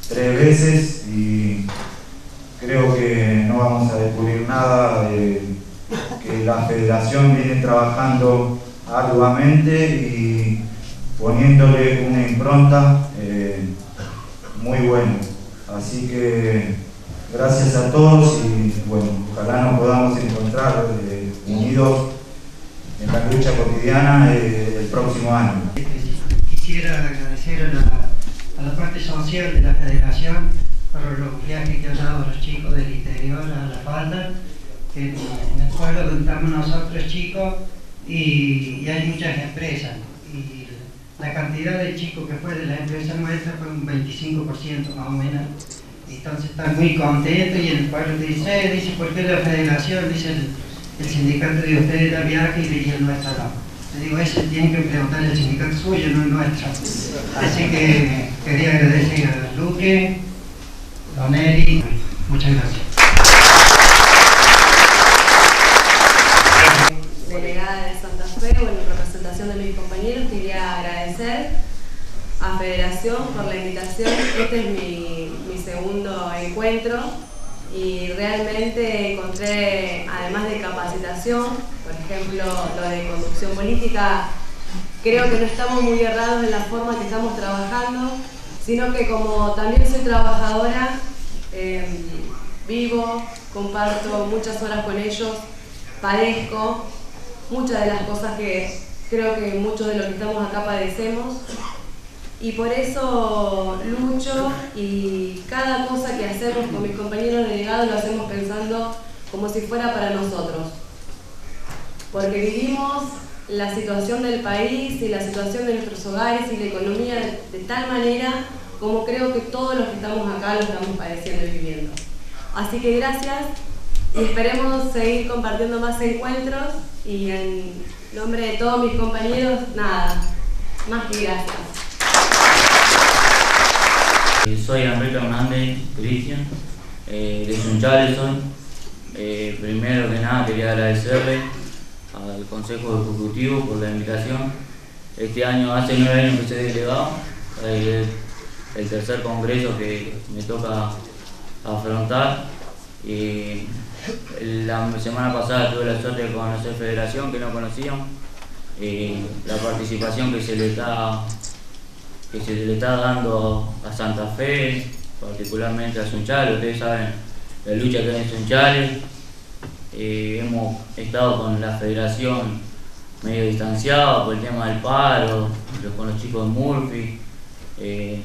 3 veces y creo que no vamos a descubrir nada, que la federación viene trabajando arduamente y poniéndole una impronta muy buena. Así que gracias a todos y bueno, ojalá nos podamos encontrar unidos en la lucha cotidiana el próximo año. Quisiera agradecer a la parte social de la Federación por los viajes que han dado los chicos del interior a La Falda, que en el pueblo donde estamos nosotros chicos, y hay muchas empresas. Y la cantidad de chicos que fue de las empresas nuestras fue un 25% más o menos. Entonces están muy contentos y en el pueblo dice, ¿por qué la Federación? Dice el sindicato de ustedes da viaje y el nuestro no. Le digo, eso tienen que preguntarle al sindicato suyo, no el nuestro. Así que quería agradecer a Luque, Don Eri, muchas gracias. Delegada de Santa Fe, bueno, en representación de mis compañeros, quería agradecer a Federación por la invitación. Este es mi segundo encuentro y realmente encontré, además de capacitación, por ejemplo, lo de conducción política, creo que no estamos muy errados en la forma que estamos trabajando, sino que como también soy trabajadora, vivo, comparto muchas horas con ellos, padezco muchas de las cosas que creo que muchos de los que estamos acá padecemos, y por eso lucho, y cada cosa que hacemos con mis compañeros delegados lo hacemos pensando como si fuera para nosotros, porque vivimos la situación del país y la situación de nuestros hogares y la economía de tal manera como creo que todos los que estamos acá lo estamos padeciendo y viviendo. Así que gracias y esperemos seguir compartiendo más encuentros, y en nombre de todos mis compañeros, nada, más que gracias. Soy Enrique Hernández Cristian, de Sunchales soy. Primero que nada quería agradecerle al Consejo Ejecutivo por la invitación. Este año, hace 9 años que soy delegado, el tercer congreso que me toca afrontar. La semana pasada tuve la suerte de conocer Federación, que no conocíamos, la participación que se le está dando a Santa Fe, particularmente a Sunchales. Ustedes saben la lucha que hay en Sunchales. Hemos estado con la Federación medio distanciados por el tema del paro, con los chicos de Murphy en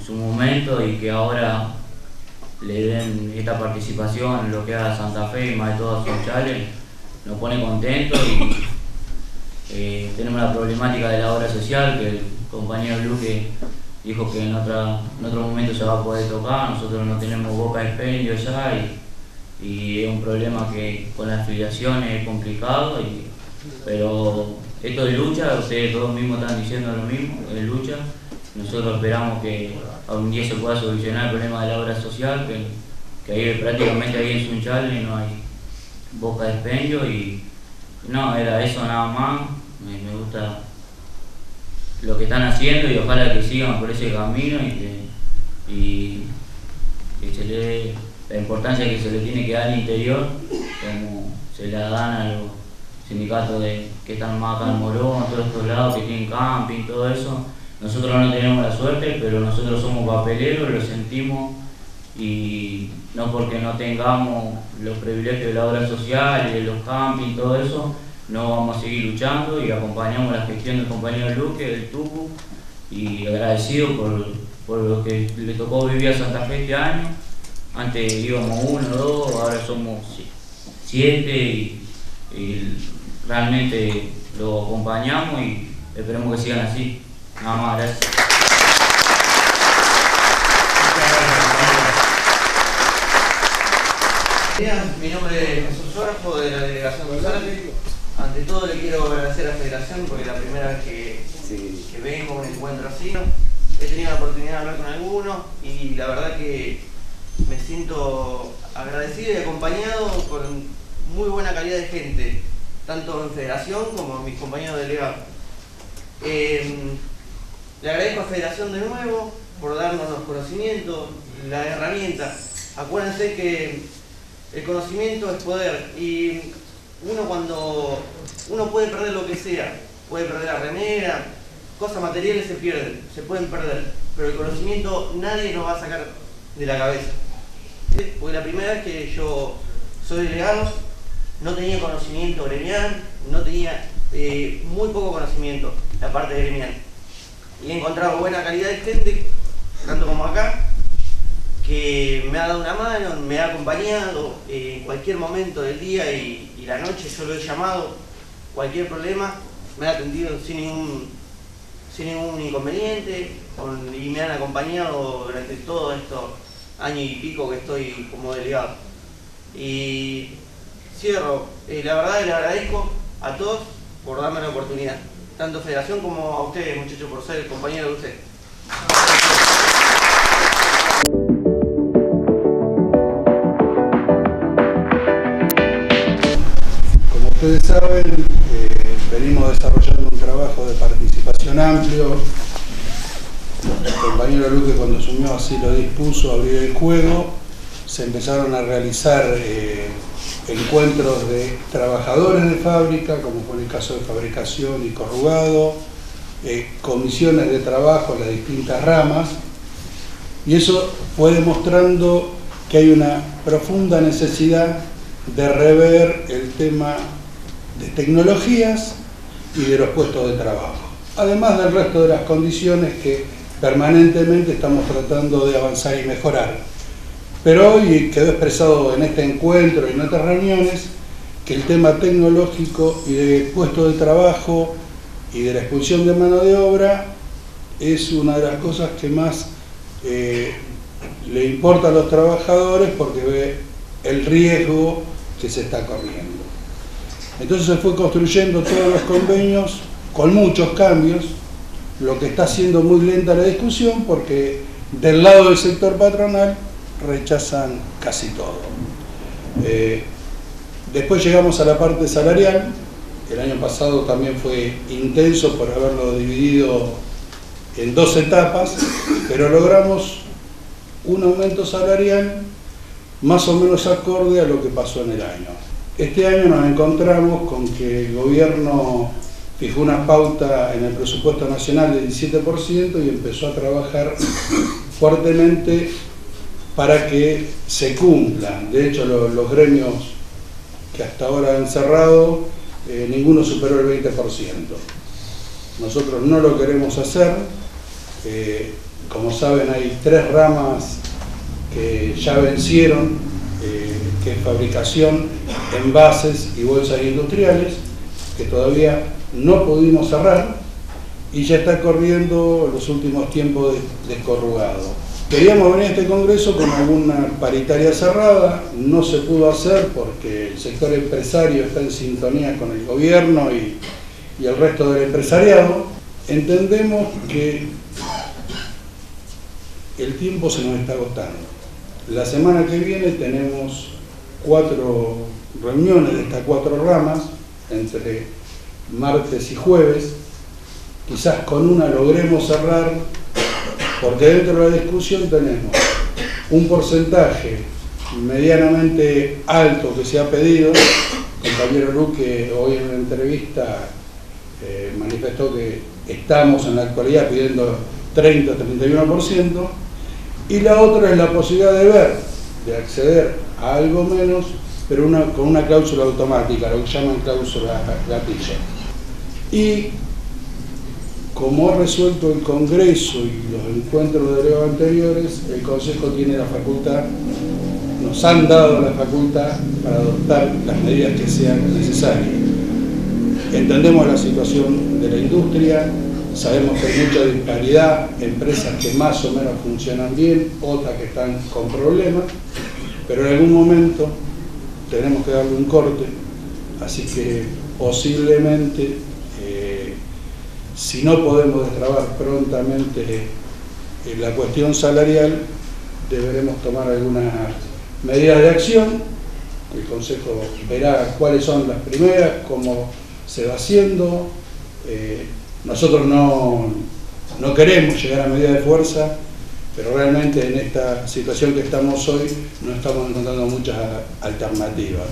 su momento, y que ahora le den esta participación en lo que haga Santa Fe y más de todo a Sunchales, nos pone contentos. Y tenemos la problemática de la obra social, que el compañero Luque dijo que en otro momento se va a poder tocar. Nosotros no tenemos boca de expendio ya y es un problema que con la afiliación es complicado, pero esto es lucha, ustedes todos mismos están diciendo lo mismo, es lucha. Nosotros esperamos que algún día se pueda solucionar el problema de la obra social, que ahí prácticamente ahí en Sunchales no hay boca de expendio y no, era eso nada más. Me gusta lo que están haciendo y ojalá que sigan por ese camino y que se le dé la importancia que se le tiene que dar al interior, como se la dan a los sindicatos que están más acá en Morón, a todos estos lados que tienen camping, todo eso. Nosotros no tenemos la suerte, pero nosotros somos papeleros, lo sentimos, y no porque no tengamos los privilegios de la obra social y de los campings, todo eso, no vamos a seguir luchando y acompañamos la gestión del compañero Luque, del Tucu, y agradecido por lo que le tocó vivir a Santa Fe este año. Antes íbamos 1, 2, ahora somos 7 y realmente lo acompañamos y esperemos que sigan así. Nada más, gracias. Mi nombre es Jesús Orjo, de la delegación de Zárate. Ante todo le quiero agradecer a la Federación porque es la primera vez que vengo a un encuentro así. He tenido la oportunidad de hablar con algunos y la verdad que me siento agradecido y acompañado por muy buena calidad de gente, tanto en Federación como en mis compañeros delegados. Le agradezco a Federación de nuevo por darnos los conocimientos, la herramienta. Acuérdense que el conocimiento es poder y cuando uno puede perder lo que sea, puede perder la remera, cosas materiales se pierden, se pueden perder, pero el conocimiento nadie nos va a sacar de la cabeza. Porque la primera vez que yo soy delegado no tenía conocimiento gremial, no tenía muy poco conocimiento la parte gremial. Y he encontrado buena calidad de gente, tanto como acá, que me ha dado una mano, me ha acompañado en cualquier momento del día y la noche. Yo lo he llamado, cualquier problema, me ha atendido sin ningún inconveniente y me han acompañado durante todos estos años y pico que estoy como delegado. Y cierro, la verdad le agradezco a todos por darme la oportunidad, tanto Federación como a ustedes, muchachos, por ser compañeros de ustedes. Como ustedes saben, venimos desarrollando un trabajo de participación amplio. El compañero Luque, cuando asumió, así lo dispuso, abrir el juego. Se empezaron a realizar encuentros de trabajadores de fábrica, como fue el caso de fabricación y corrugado, comisiones de trabajo en las distintas ramas, y eso fue demostrando que hay una profunda necesidad de rever el tema de tecnologías y de los puestos de trabajo, además del resto de las condiciones que permanentemente estamos tratando de avanzar y mejorar. Pero hoy quedó expresado en este encuentro y en otras reuniones que el tema tecnológico y de puestos de trabajo y de la expulsión de mano de obra es una de las cosas que más le importa a los trabajadores, porque ve el riesgo que se está corriendo. Entonces se fue construyendo todos los convenios con muchos cambios, lo que está haciendo muy lenta la discusión, porque del lado del sector patronal rechazan casi todo. Después llegamos a la parte salarial. El año pasado también fue intenso por haberlo dividido en 2 etapas, pero logramos un aumento salarial más o menos acorde a lo que pasó en el año. Este año nos encontramos con que el gobierno fijó una pauta en el presupuesto nacional del 17% y empezó a trabajar fuertemente para que se cumplan. De hecho, los gremios que hasta ahora han cerrado, ninguno superó el 20%. Nosotros no lo queremos hacer. Como saben, hay 3 ramas que ya vencieron, que es fabricación, envases y bolsas industriales, que todavía no pudimos cerrar. y ya está corriendo los últimos tiempos descorrugado. Queríamos venir a este congreso con alguna paritaria cerrada, no se pudo hacer porque el sector empresario está en sintonía con el gobierno y el resto del empresariado. Entendemos que el tiempo se nos está agotando. La semana que viene tenemos 4 reuniones de estas 4 ramas, entre martes y jueves. Quizás con una logremos cerrar, porque dentro de la discusión tenemos un porcentaje medianamente alto que se ha pedido. El compañero Luque hoy en una entrevista manifestó que estamos en la actualidad pidiendo 30-31%, y la otra es la posibilidad de acceder a algo menos, pero con una cláusula automática, lo que llaman cláusula gatillo. Y como ha resuelto el Congreso y los encuentros de delegados anteriores, el Consejo tiene la facultad, nos han dado la facultad para adoptar las medidas que sean necesarias. Entendemos la situación de la industria, sabemos que hay mucha disparidad, empresas que más o menos funcionan bien, otras que están con problemas, pero en algún momento tenemos que darle un corte, así que posiblemente, si no podemos destrabar prontamente la cuestión salarial, deberemos tomar algunas medidas de acción. El Consejo verá cuáles son las primeras, cómo se va haciendo. Nosotros no queremos llegar a medidas de fuerza, pero realmente en esta situación que estamos hoy no estamos encontrando muchas alternativas.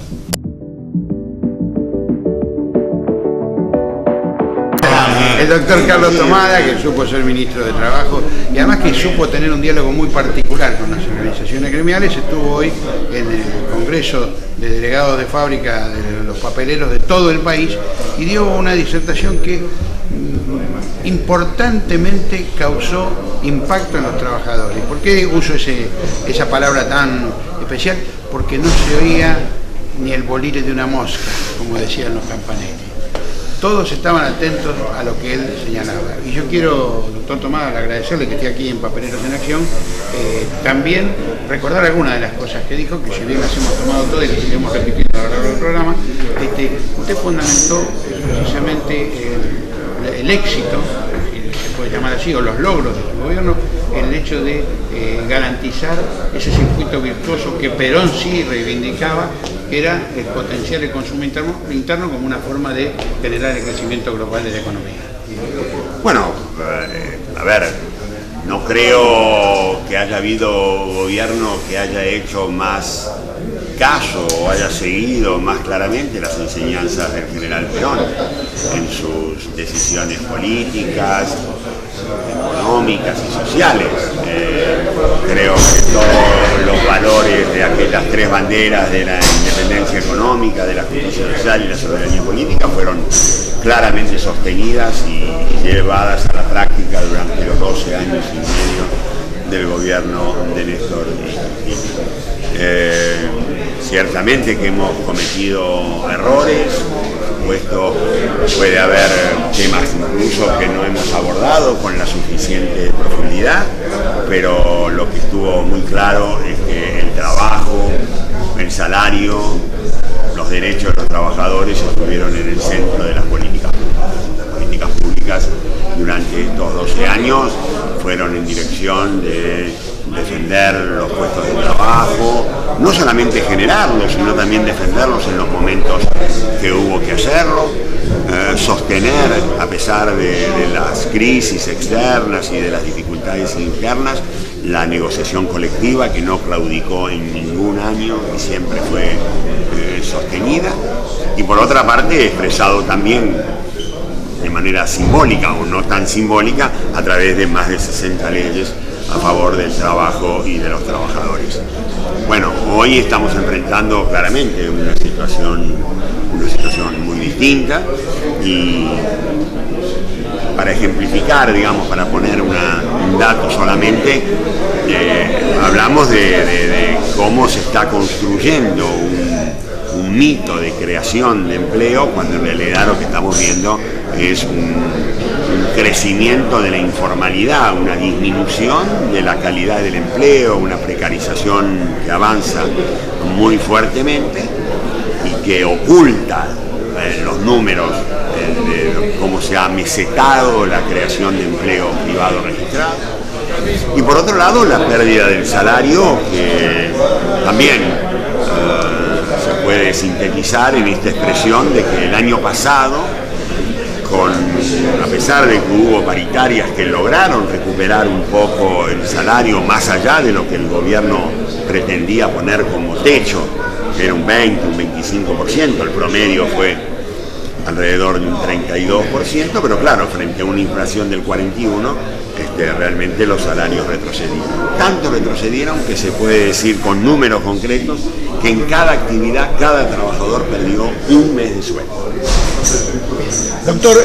El doctor Carlos Tomada, que supo ser ministro de Trabajo y además que supo tener un diálogo muy particular con las organizaciones gremiales, estuvo hoy en el Congreso de Delegados de Fábrica de los papeleros de todo el país y dio una disertación que importantemente causó impacto en los trabajadores. ¿Por qué uso esa palabra tan especial? Porque no se oía ni el bolire de una mosca, como decían los campaneros. Todos estaban atentos a lo que él señalaba. Y yo quiero, doctor Tomada, agradecerle que esté aquí en Papeleros en Acción, también recordar algunas de las cosas que dijo, que si bien las hemos tomado todas y las iremos repitiendo a lo largo del programa. Usted fundamentó precisamente el éxito, si se puede llamar así, o los logros de su gobierno, en el hecho de garantizar ese circuito virtuoso que Perón sí reivindicaba, que era el potenciar el consumo interno como una forma de generar el crecimiento global de la economía. Bueno, a ver, no creo que haya habido gobierno que haya hecho más caso o haya seguido más claramente las enseñanzas del general Perón en sus decisiones políticas, económicas y sociales. Creo que todos los valores de aquellas 3 banderas de la independencia económica, de la justicia social y la soberanía política fueron claramente sostenidas y llevadas a la práctica durante los 12 años y medio del gobierno de Néstor Kirchner. Ciertamente que hemos cometido errores, puesto puede haber temas incluso que no hemos abordado con la suficiente profundidad, pero lo que estuvo muy claro es que el trabajo, el salario, los derechos de los trabajadores estuvieron en el centro de las políticas públicas. Las políticas públicas durante estos 12 años fueron en dirección de defender los puestos de trabajo, no solamente generarlos, sino también defenderlos en los momentos que hubo que hacerlo, sostener, a pesar de las crisis externas y de las dificultades internas, la negociación colectiva que no claudicó en ningún año y siempre fue sostenida, y por otra parte expresado también de manera simbólica o no tan simbólica a través de más de 60 leyes a favor del trabajo y de los trabajadores. Bueno, hoy estamos enfrentando claramente una situación muy distinta, y para ejemplificar, digamos, para poner un dato solamente, hablamos de cómo se está construyendo un mito de creación de empleo, cuando en realidad lo que estamos viendo es crecimiento de la informalidad, una disminución de la calidad del empleo, una precarización que avanza muy fuertemente y que oculta los números de cómo se ha mesetado la creación de empleo privado registrado. Y por otro lado, la pérdida del salario, que también se puede sintetizar en esta expresión de que el año pasado, a pesar de que hubo paritarias que lograron recuperar un poco el salario más allá de lo que el gobierno pretendía poner como techo, que era un 20, un 25%, el promedio fue alrededor de un 32%, pero claro, frente a una inflación del 41%, realmente los salarios retrocedieron. Tanto retrocedieron que se puede decir con números concretos que en cada actividad, cada trabajador perdió un mes de sueldo. Doctor,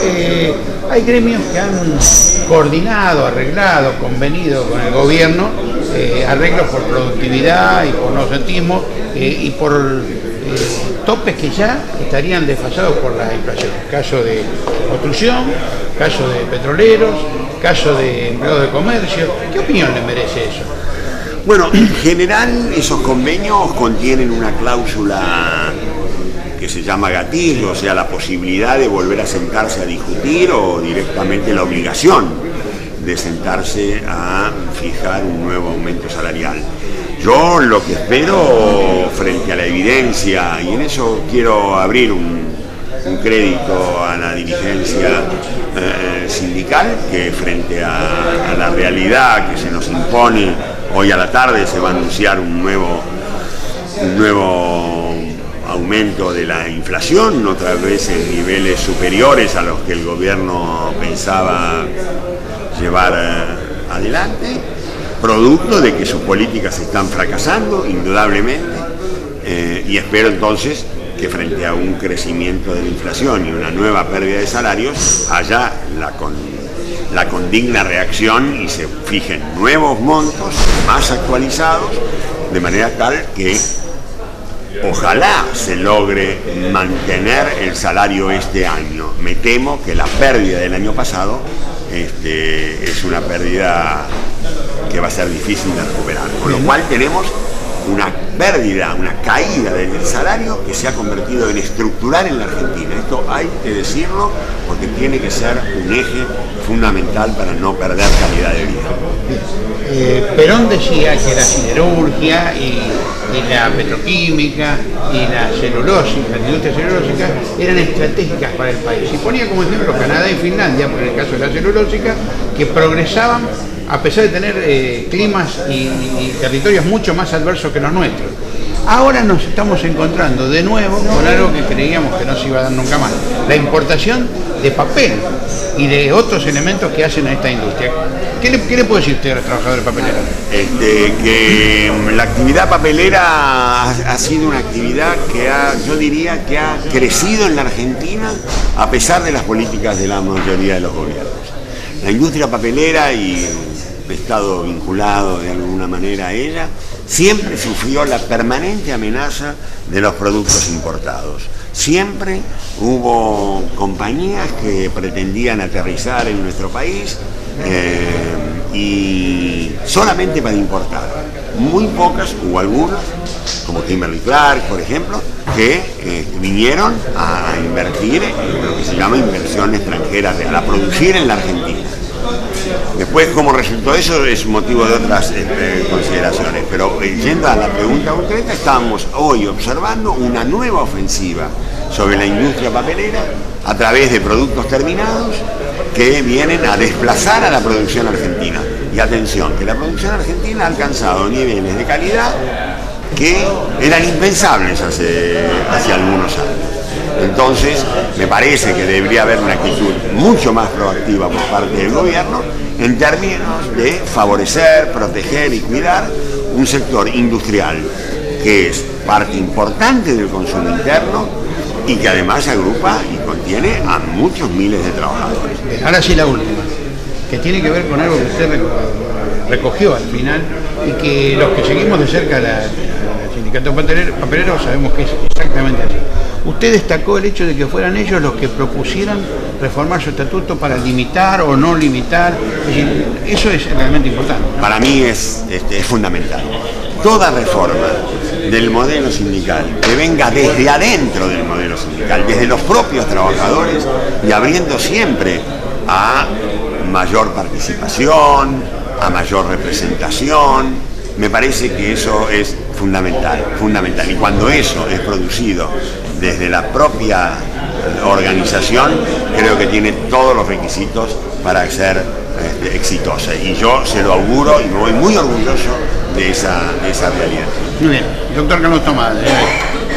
hay gremios que han coordinado, arreglado, convenido con el gobierno, arreglos por productividad y por nocentismo y por topes que ya estarían desfasados por la inflación. Caso de construcción, caso de petroleros, caso de empleados de comercio. ¿Qué opinión le merece eso? Bueno, en general esos convenios contienen una cláusula que se llama gatillo, o sea, la posibilidad de volver a sentarse a discutir o directamente la obligación de sentarse a fijar un nuevo aumento salarial. Yo lo que espero frente a la evidencia, y en eso quiero abrir un crédito a la dirigencia sindical, que frente a la realidad que se nos impone, hoy a la tarde se va a anunciar un nuevo aumento de la inflación, otra vez en niveles superiores a los que el gobierno pensaba llevar adelante, producto de que sus políticas están fracasando, indudablemente, y espero entonces que frente a un crecimiento de la inflación y una nueva pérdida de salarios haya la condigna reacción y se fijen nuevos montos más actualizados, de manera tal que ojalá se logre mantener el salario este año. Me temo que la pérdida del año pasado es una pérdida que va a ser difícil de recuperar, con lo cual tenemos una pérdida, una caída del salario que se ha convertido en estructural en la Argentina. Esto hay que decirlo porque tiene que ser un eje fundamental para no perder calidad de vida. Perón decía que la siderurgia y la petroquímica y la celulosis, la industria celulósica, eran estratégicas para el país. Y ponía como ejemplo Canadá y Finlandia, por el caso de la celulósica, que progresaban a pesar de tener climas y territorios mucho más adversos que los nuestros. Ahora nos estamos encontrando de nuevo con algo que creíamos que no se iba a dar nunca más, la importación de papel y de otros elementos que hacen a esta industria. ¿Qué le puede decir usted a los trabajadores papeleros? Que la actividad papelera ha sido una actividad que yo diría que ha crecido en la Argentina a pesar de las políticas de la mayoría de los gobiernos. La industria papelera, y he estado vinculado de alguna manera a ella, siempre sufrió la permanente amenaza de los productos importados. Siempre hubo compañías que pretendían aterrizar en nuestro país y solamente para importar. Muy pocas, hubo algunas, como Kimberly-Clark, por ejemplo, que vinieron a invertir en lo que se llama inversión extranjera real, a producir en la Argentina. Después, cómo resultó eso, es motivo de otras consideraciones, pero yendo a la pregunta concreta, estamos hoy observando una nueva ofensiva sobre la industria papelera a través de productos terminados que vienen a desplazar a la producción argentina. Y atención, que la producción argentina ha alcanzado niveles de calidad que eran impensables hace algunos años. Entonces, me parece que debería haber una actitud mucho más proactiva por parte del gobierno en términos de favorecer, proteger y cuidar un sector industrial que es parte importante del consumo interno y que además agrupa y contiene a muchos miles de trabajadores. Ahora sí la última, que tiene que ver con algo que usted recogió al final y que los que seguimos de cerca la sindicato papelero sabemos que es exactamente así. Usted destacó el hecho de que fueran ellos los que propusieran reformar su estatuto para limitar o no limitar. Es decir, eso es realmente importante, ¿no? Para mí es fundamental. Toda reforma del modelo sindical que venga desde adentro del modelo sindical, desde los propios trabajadores y abriendo siempre a mayor participación, a mayor representación, me parece que eso es fundamental. Y cuando eso es producido desde la propia organización, creo que tiene todos los requisitos para ser exitosa. Y yo se lo auguro y me voy muy orgulloso de esa realidad. Muy bien. Doctor Carlos Tomás,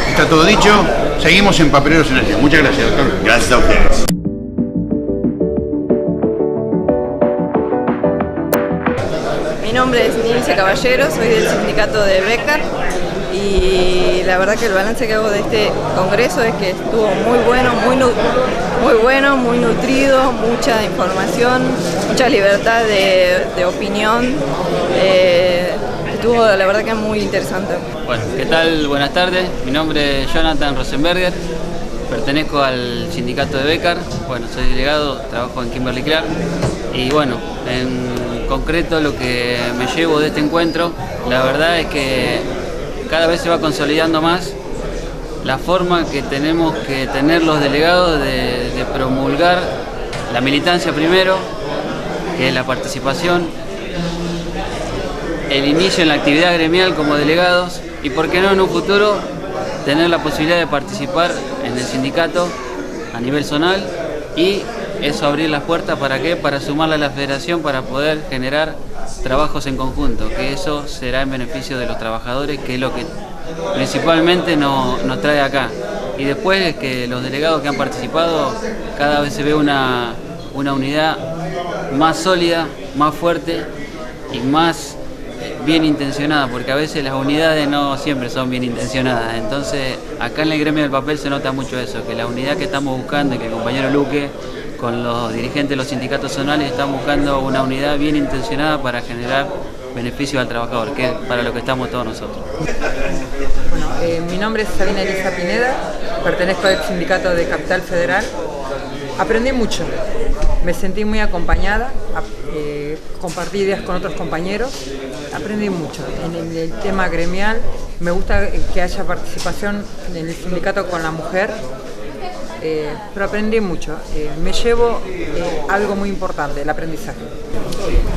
está todo dicho. Seguimos en Papeleros Energía. Muchas gracias, doctor. Gracias a ustedes. Mi nombre es Nilce Caballero, soy del sindicato de Becar y la verdad que el balance que hago de este congreso es que estuvo muy bueno, muy nutrido, mucha información, mucha libertad de opinión. Estuvo la verdad que muy interesante. Bueno, ¿qué tal? Buenas tardes, mi nombre es Jonathan Rosenberger, pertenezco al sindicato de Becar, bueno, soy delegado, trabajo en Kimberly Clark y bueno, en concreto lo que me llevo de este encuentro, la verdad es que cada vez se va consolidando más la forma que tenemos que tener los delegados de promulgar la militancia primero, que es la participación, el inicio en la actividad gremial como delegados y por qué no en un futuro tener la posibilidad de participar en el sindicato a nivel zonal y eso abrir las puertas ¿para qué? Para sumarla a la federación para poder generar trabajos en conjunto, que eso será en beneficio de los trabajadores, que es lo que principalmente nos trae acá. Y después es que los delegados que han participado cada vez se ve una unidad más sólida, más fuerte y más bien intencionada, porque a veces las unidades no siempre son bien intencionadas. Entonces acá en el gremio del papel se nota mucho eso, que la unidad que estamos buscando y que el compañero Luque con los dirigentes de los sindicatos zonales están buscando una unidad bien intencionada para generar beneficios al trabajador, que es para lo que estamos todos nosotros. Bueno, mi nombre es Sabina Elisa Pineda, pertenezco al sindicato de Capital Federal. Aprendí mucho, me sentí muy acompañada, compartí ideas con otros compañeros, aprendí mucho. En el tema gremial me gusta que haya participación en el sindicato con la mujer, pero aprendí mucho. Me llevo algo muy importante, el aprendizaje.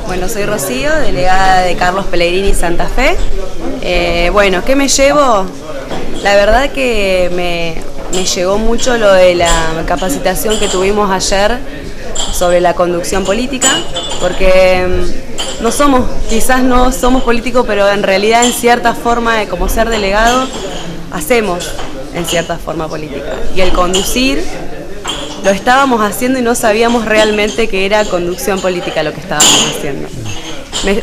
Bueno, soy Rocío, delegada de Carlos Pellegrini Santa Fe. Bueno, ¿qué me llevo? La verdad que me llegó mucho lo de la capacitación que tuvimos ayer sobre la conducción política, porque quizás no somos políticos, pero en realidad en cierta forma, como ser delegado, hacemos en cierta forma política. Y el conducir lo estábamos haciendo y no sabíamos realmente que era conducción política lo que estábamos haciendo.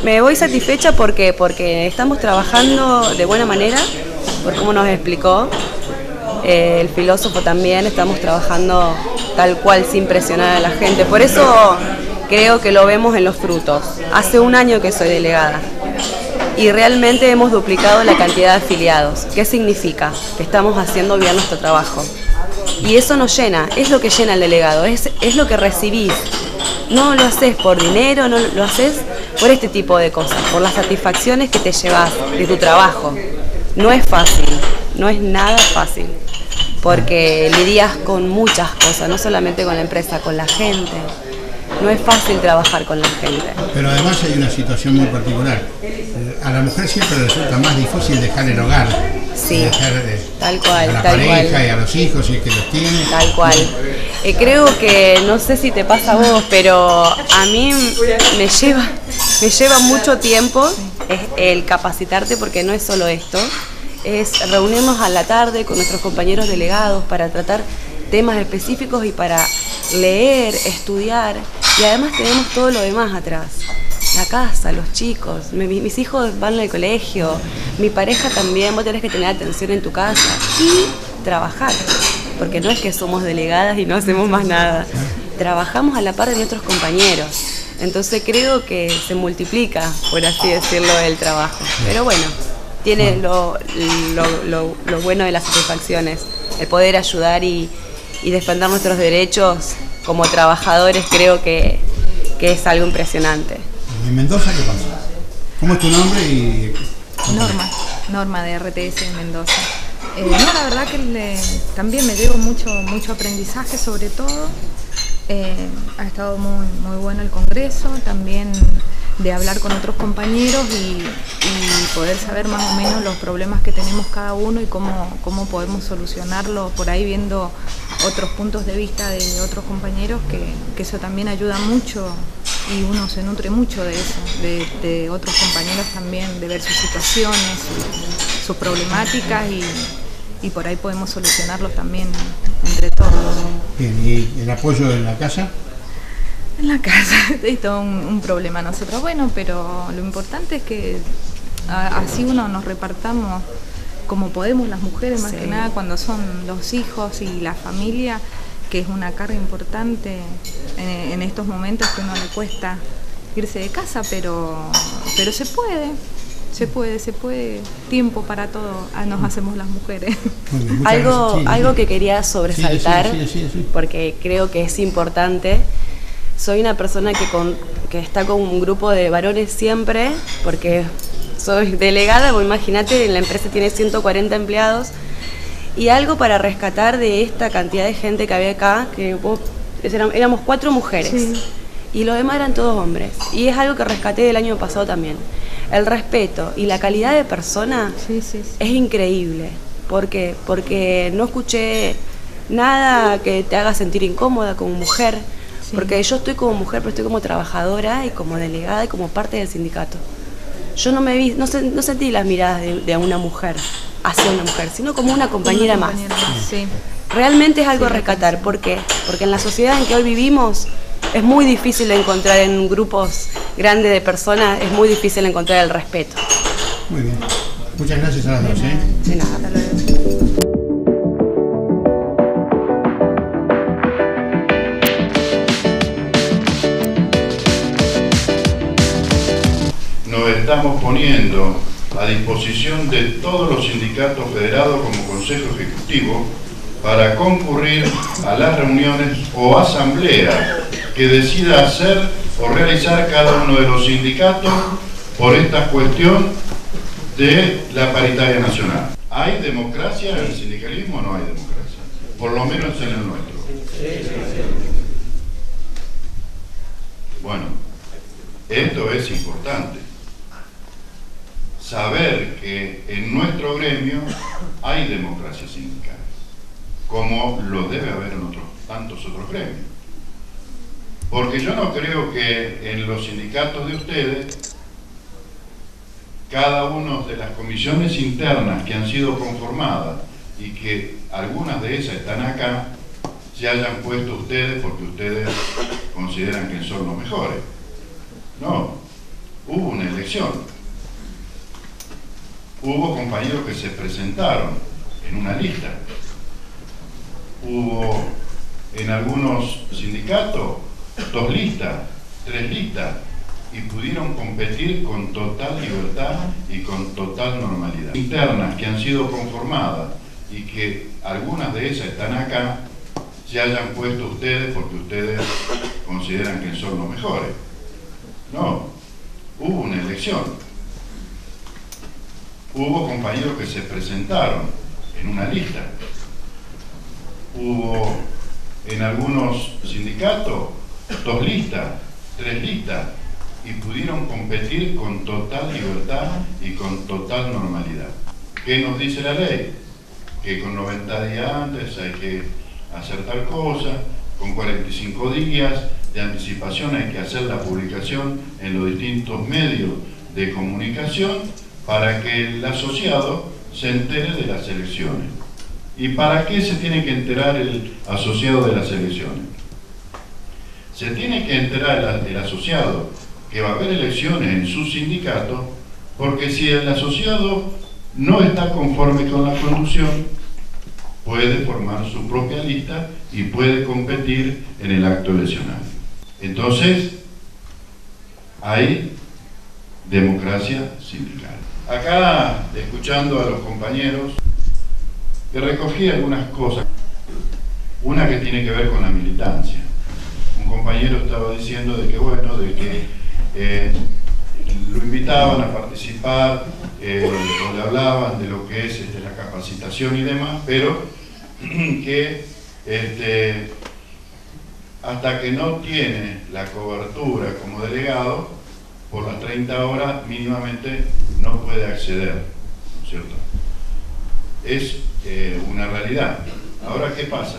Me voy satisfecha porque estamos trabajando de buena manera, por cómo nos explicó el filósofo también, estamos trabajando tal cual sin presionar a la gente. Por eso creo que lo vemos en los frutos. Hace un año que soy delegada y realmente hemos duplicado la cantidad de afiliados. ¿Qué significa? Que estamos haciendo bien nuestro trabajo. Y eso nos llena, es lo que llena al delegado, es lo que recibís. No lo haces por dinero, no lo haces por este tipo de cosas, por las satisfacciones que te llevas de tu trabajo. No es fácil, no es nada fácil, porque lidias con muchas cosas, no solamente con la empresa, con la gente. No es fácil trabajar con la gente. Pero además hay una situación muy particular. A la mujer siempre le resulta más difícil dejar el hogar. Sí, dejar tal cual, a la tal pareja cual. Y a los hijos, si es que los tiene. Tal cual. Creo que, no sé si te pasa a vos, pero a mí me lleva mucho tiempo el capacitarte, porque no es solo esto, es reunirnos a la tarde con nuestros compañeros delegados para tratar temas específicos y para leer, estudiar, y además tenemos todo lo demás atrás. La casa, los chicos, mis hijos van al colegio, mi pareja también, vos tenés que tener atención en tu casa y trabajar, porque no es que somos delegadas y no hacemos más nada, trabajamos a la par de nuestros compañeros, entonces creo que se multiplica, por así decirlo, el trabajo, pero bueno, tiene lo bueno de las satisfacciones. el poder ayudar y defender nuestros derechos como trabajadores creo que es algo impresionante. ¿En Mendoza qué pasa? ¿Cómo es tu nombre y...? Norma de RTS en Mendoza. No, la verdad que también me llevo mucho aprendizaje, sobre todo. Ha estado muy bueno el congreso, también de hablar con otros compañeros y poder saber más o menos los problemas que tenemos cada uno y cómo podemos solucionarlos, por ahí viendo otros puntos de vista de otros compañeros, que eso también ayuda mucho y uno se nutre mucho de eso, de otros compañeros también, de ver sus situaciones, sus problemáticas y por ahí podemos solucionarlos también entre todos. Bien, ¿y el apoyo en la casa? En la casa es todo un problema nosotros, bueno, pero lo importante es que así uno nos repartamos como podemos las mujeres, más que nada cuando son los hijos y la familia, que es una carga importante en estos momentos que a uno le cuesta irse de casa, pero se puede, tiempo para todo nos hacemos las mujeres. Algo que quería sobresaltar, sí. porque creo que es importante. Soy una persona que está con un grupo de varones siempre, porque soy delegada, pues imagínate, la empresa tiene 140 empleados, y algo para rescatar de esta cantidad de gente que había acá, que éramos 4 mujeres, y los demás eran todos hombres, y es algo que rescaté del año pasado también. El respeto y la calidad de persona es increíble. ¿Por qué? Porque no escuché nada que te haga sentir incómoda como mujer, porque yo estoy como mujer, pero estoy como trabajadora y como delegada y como parte del sindicato. Yo no sentí las miradas de una mujer hacia una mujer, sino como una compañera más. Realmente es algo a rescatar. ¿Por qué? Porque en la sociedad en que hoy vivimos es muy difícil encontrar en grupos grandes de personas, es muy difícil encontrar el respeto. Muy bien. Muchas gracias a las dos. De nada. Nos estamos poniendo a disposición de todos los sindicatos federados como Consejo Ejecutivo para concurrir a las reuniones o asambleas que decida hacer o realizar cada uno de los sindicatos por esta cuestión de la paritaria nacional. ¿Hay democracia en el sindicalismo o no hay democracia? Por lo menos en el nuestro. Bueno, esto es importante. Saber que en nuestro gremio hay democracia sindical, como lo debe haber en tantos otros gremios. Porque yo no creo que en los sindicatos de ustedes, cada una de las comisiones internas que han sido conformadas y que algunas de esas están acá, se hayan puesto ustedes porque ustedes consideran que son los mejores. No, hubo una elección. Hubo compañeros que se presentaron en una lista. Hubo en algunos sindicatos 2 listas, 3 listas, y pudieron competir con total libertad y con total normalidad. Internas que han sido conformadas y que algunas de esas están acá, se hayan puesto ustedes porque ustedes consideran que son los mejores. No, hubo una elección. Hubo compañeros que se presentaron en una lista. Hubo en algunos sindicatos 2 listas, 3 listas, y pudieron competir con total libertad y con total normalidad. ¿Qué nos dice la ley? Que con 90 días antes hay que hacer tal cosa, con 45 días de anticipación hay que hacer la publicación en los distintos medios de comunicación para que el asociado se entere de las elecciones. ¿Y para qué se tiene que enterar el asociado de las elecciones? Se tiene que enterar el asociado que va a haber elecciones en su sindicato, porque si el asociado no está conforme con la conducción, puede formar su propia lista y puede competir en el acto eleccionario. Entonces, hay democracia sindical. Acá, escuchando a los compañeros, que recogía algunas cosas. Una que tiene que ver con la militancia. Un compañero estaba diciendo de que, bueno, de que lo invitaban a participar, o le hablaban de lo que es la capacitación y demás, pero que hasta que no tiene la cobertura como delegado, por las 30 horas mínimamente no puede acceder, ¿no es cierto? Es una realidad. Ahora, ¿qué pasa?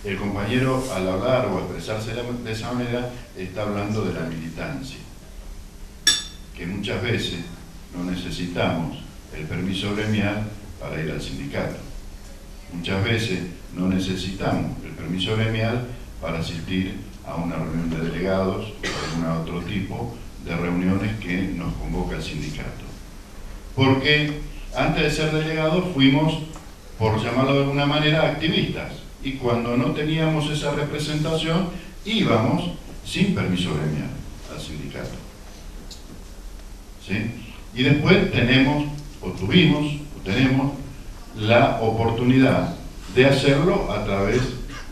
El compañero, al hablar o expresarse de esa manera, está hablando de la militancia, que muchas veces no necesitamos el permiso gremial para ir al sindicato. Muchas veces no necesitamos el permiso gremial para asistir a una reunión de delegados o algún otro tipo de reuniones que nos convoca el sindicato. Porque antes de ser delegados fuimos, por llamarlo de alguna manera, activistas. Y cuando no teníamos esa representación, íbamos sin permiso gremial al sindicato. ¿Sí? Y después tenemos la oportunidad de hacerlo a través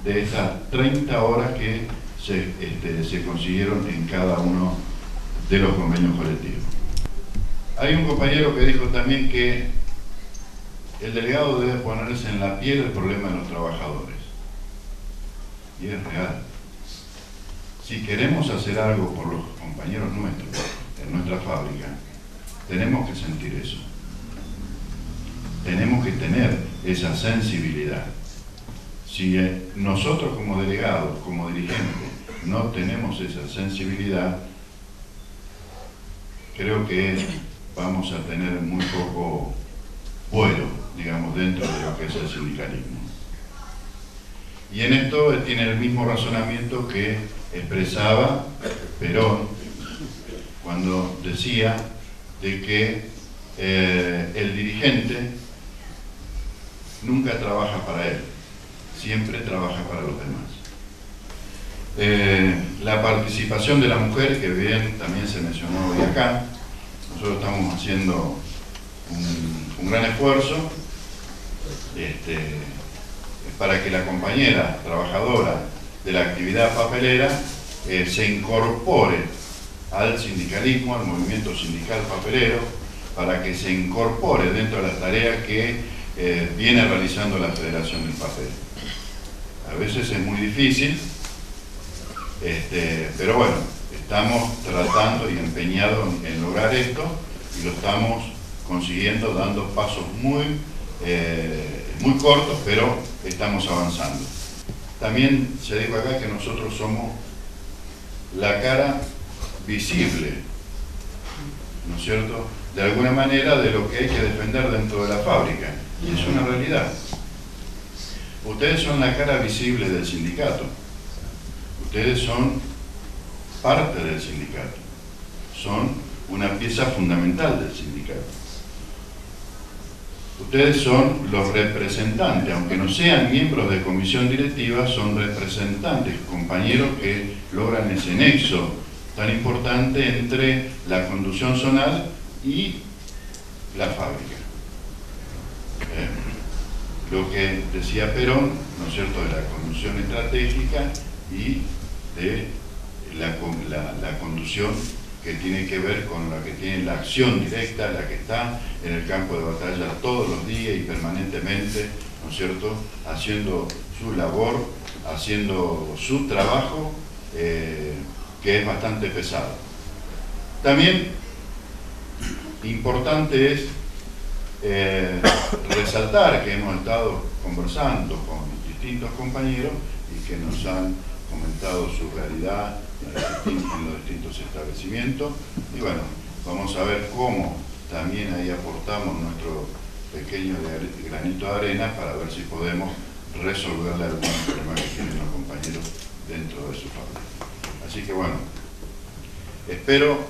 de estas 30 horas que se consiguieron en cada uno de los convenios colectivos. Hay un compañero que dijo también que el delegado debe ponerse en la piel el problema de los trabajadores. Y es real. Si queremos hacer algo por los compañeros nuestros en nuestra fábrica, tenemos que sentir eso. Tenemos que tener esa sensibilidad. Si nosotros como delegados, como dirigentes, no tenemos esa sensibilidad, creo que vamos a tener muy poco vuelo, digamos, dentro de lo que es el sindicalismo. Y en esto tiene el mismo razonamiento que expresaba Perón cuando decía de que el dirigente nunca trabaja para él, siempre trabaja para los demás. La participación de la mujer, que bien también se mencionó hoy acá, nosotros estamos haciendo un gran esfuerzo para que la compañera trabajadora de la actividad papelera se incorpore al sindicalismo, al movimiento sindical papelero, para que se incorpore dentro de las tareas que viene realizando la Federación del Papel. A veces es muy difícil, pero bueno, estamos tratando y empeñados en lograr esto, y lo estamos consiguiendo dando pasos muy cortos, pero estamos avanzando. También se dijo acá que nosotros somos la cara visible, ¿no es cierto?, de alguna manera de lo que hay que defender dentro de la fábrica, y es una realidad. Ustedes son la cara visible del sindicato, ustedes son parte del sindicato, son una pieza fundamental del sindicato. Ustedes son los representantes, aunque no sean miembros de comisión directiva, son representantes, compañeros que logran ese nexo tan importante entre la conducción zonal y la fábrica. Lo que decía Perón, ¿no es cierto?, de la conducción estratégica y de la conducción que tiene que ver con la que tiene la acción directa, la que está en el campo de batalla todos los días y permanentemente, ¿no es cierto?, haciendo su labor, haciendo su trabajo, que es bastante pesado. También importante es resaltar que hemos estado conversando con distintos compañeros y que nos han comentado su realidad en los distintos establecimientos, y bueno, vamos a ver cómo también ahí aportamos nuestro pequeño granito de arena para ver si podemos resolverle algunos problemas que tienen los compañeros dentro de su fábrica. Así que bueno, espero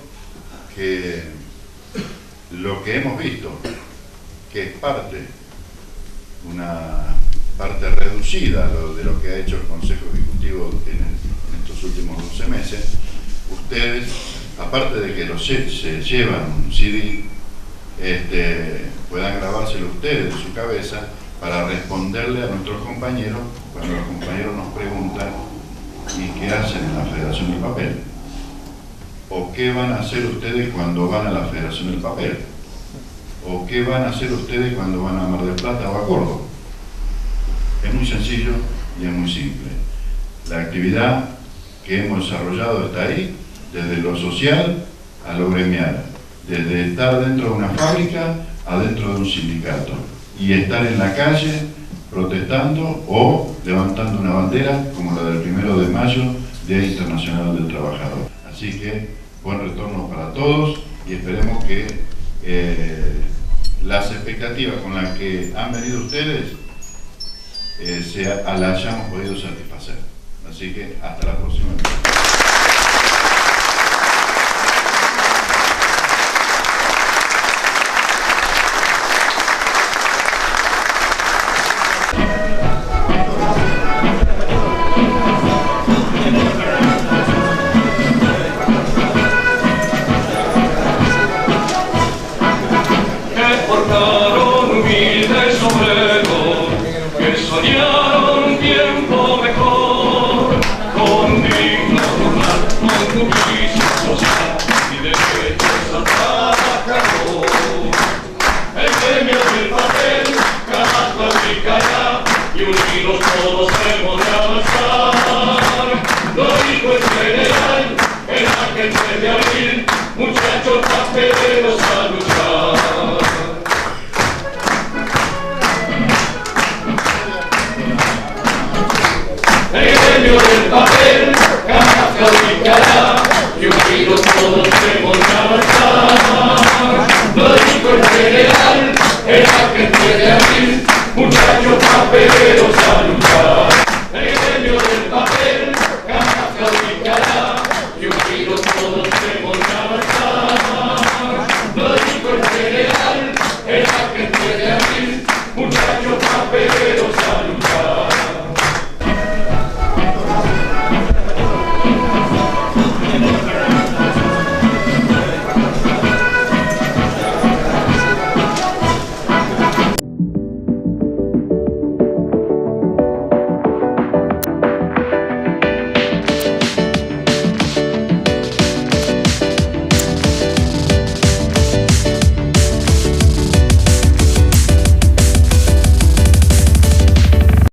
que lo que hemos visto, que es una parte reducida de lo que ha hecho el Consejo Ejecutivo en estos últimos 12 meses, ustedes, aparte de que se llevan un CD, puedan grabárselo ustedes en su cabeza para responderle a nuestros compañeros cuando los compañeros nos preguntan ¿y qué hacen en la Federación del Papel? ¿O qué van a hacer ustedes cuando van a la Federación del Papel? ¿O qué van a hacer ustedes cuando van a Mar del Plata o a Córdoba? Es muy sencillo y es muy simple. La actividad que hemos desarrollado está ahí, desde lo social a lo gremial, desde estar dentro de una fábrica a dentro de un sindicato y estar en la calle protestando o levantando una bandera como la del 1 de mayo, Día Internacional del Trabajador. Así que buen retorno para todos y esperemos que las expectativas con las que han venido ustedes las hayamos podido satisfacer. Así que hasta la próxima. Y unidos todos hemos de avanzar. Lo dijo el general en aquel 3 de abril, muchachos papeleros, salud.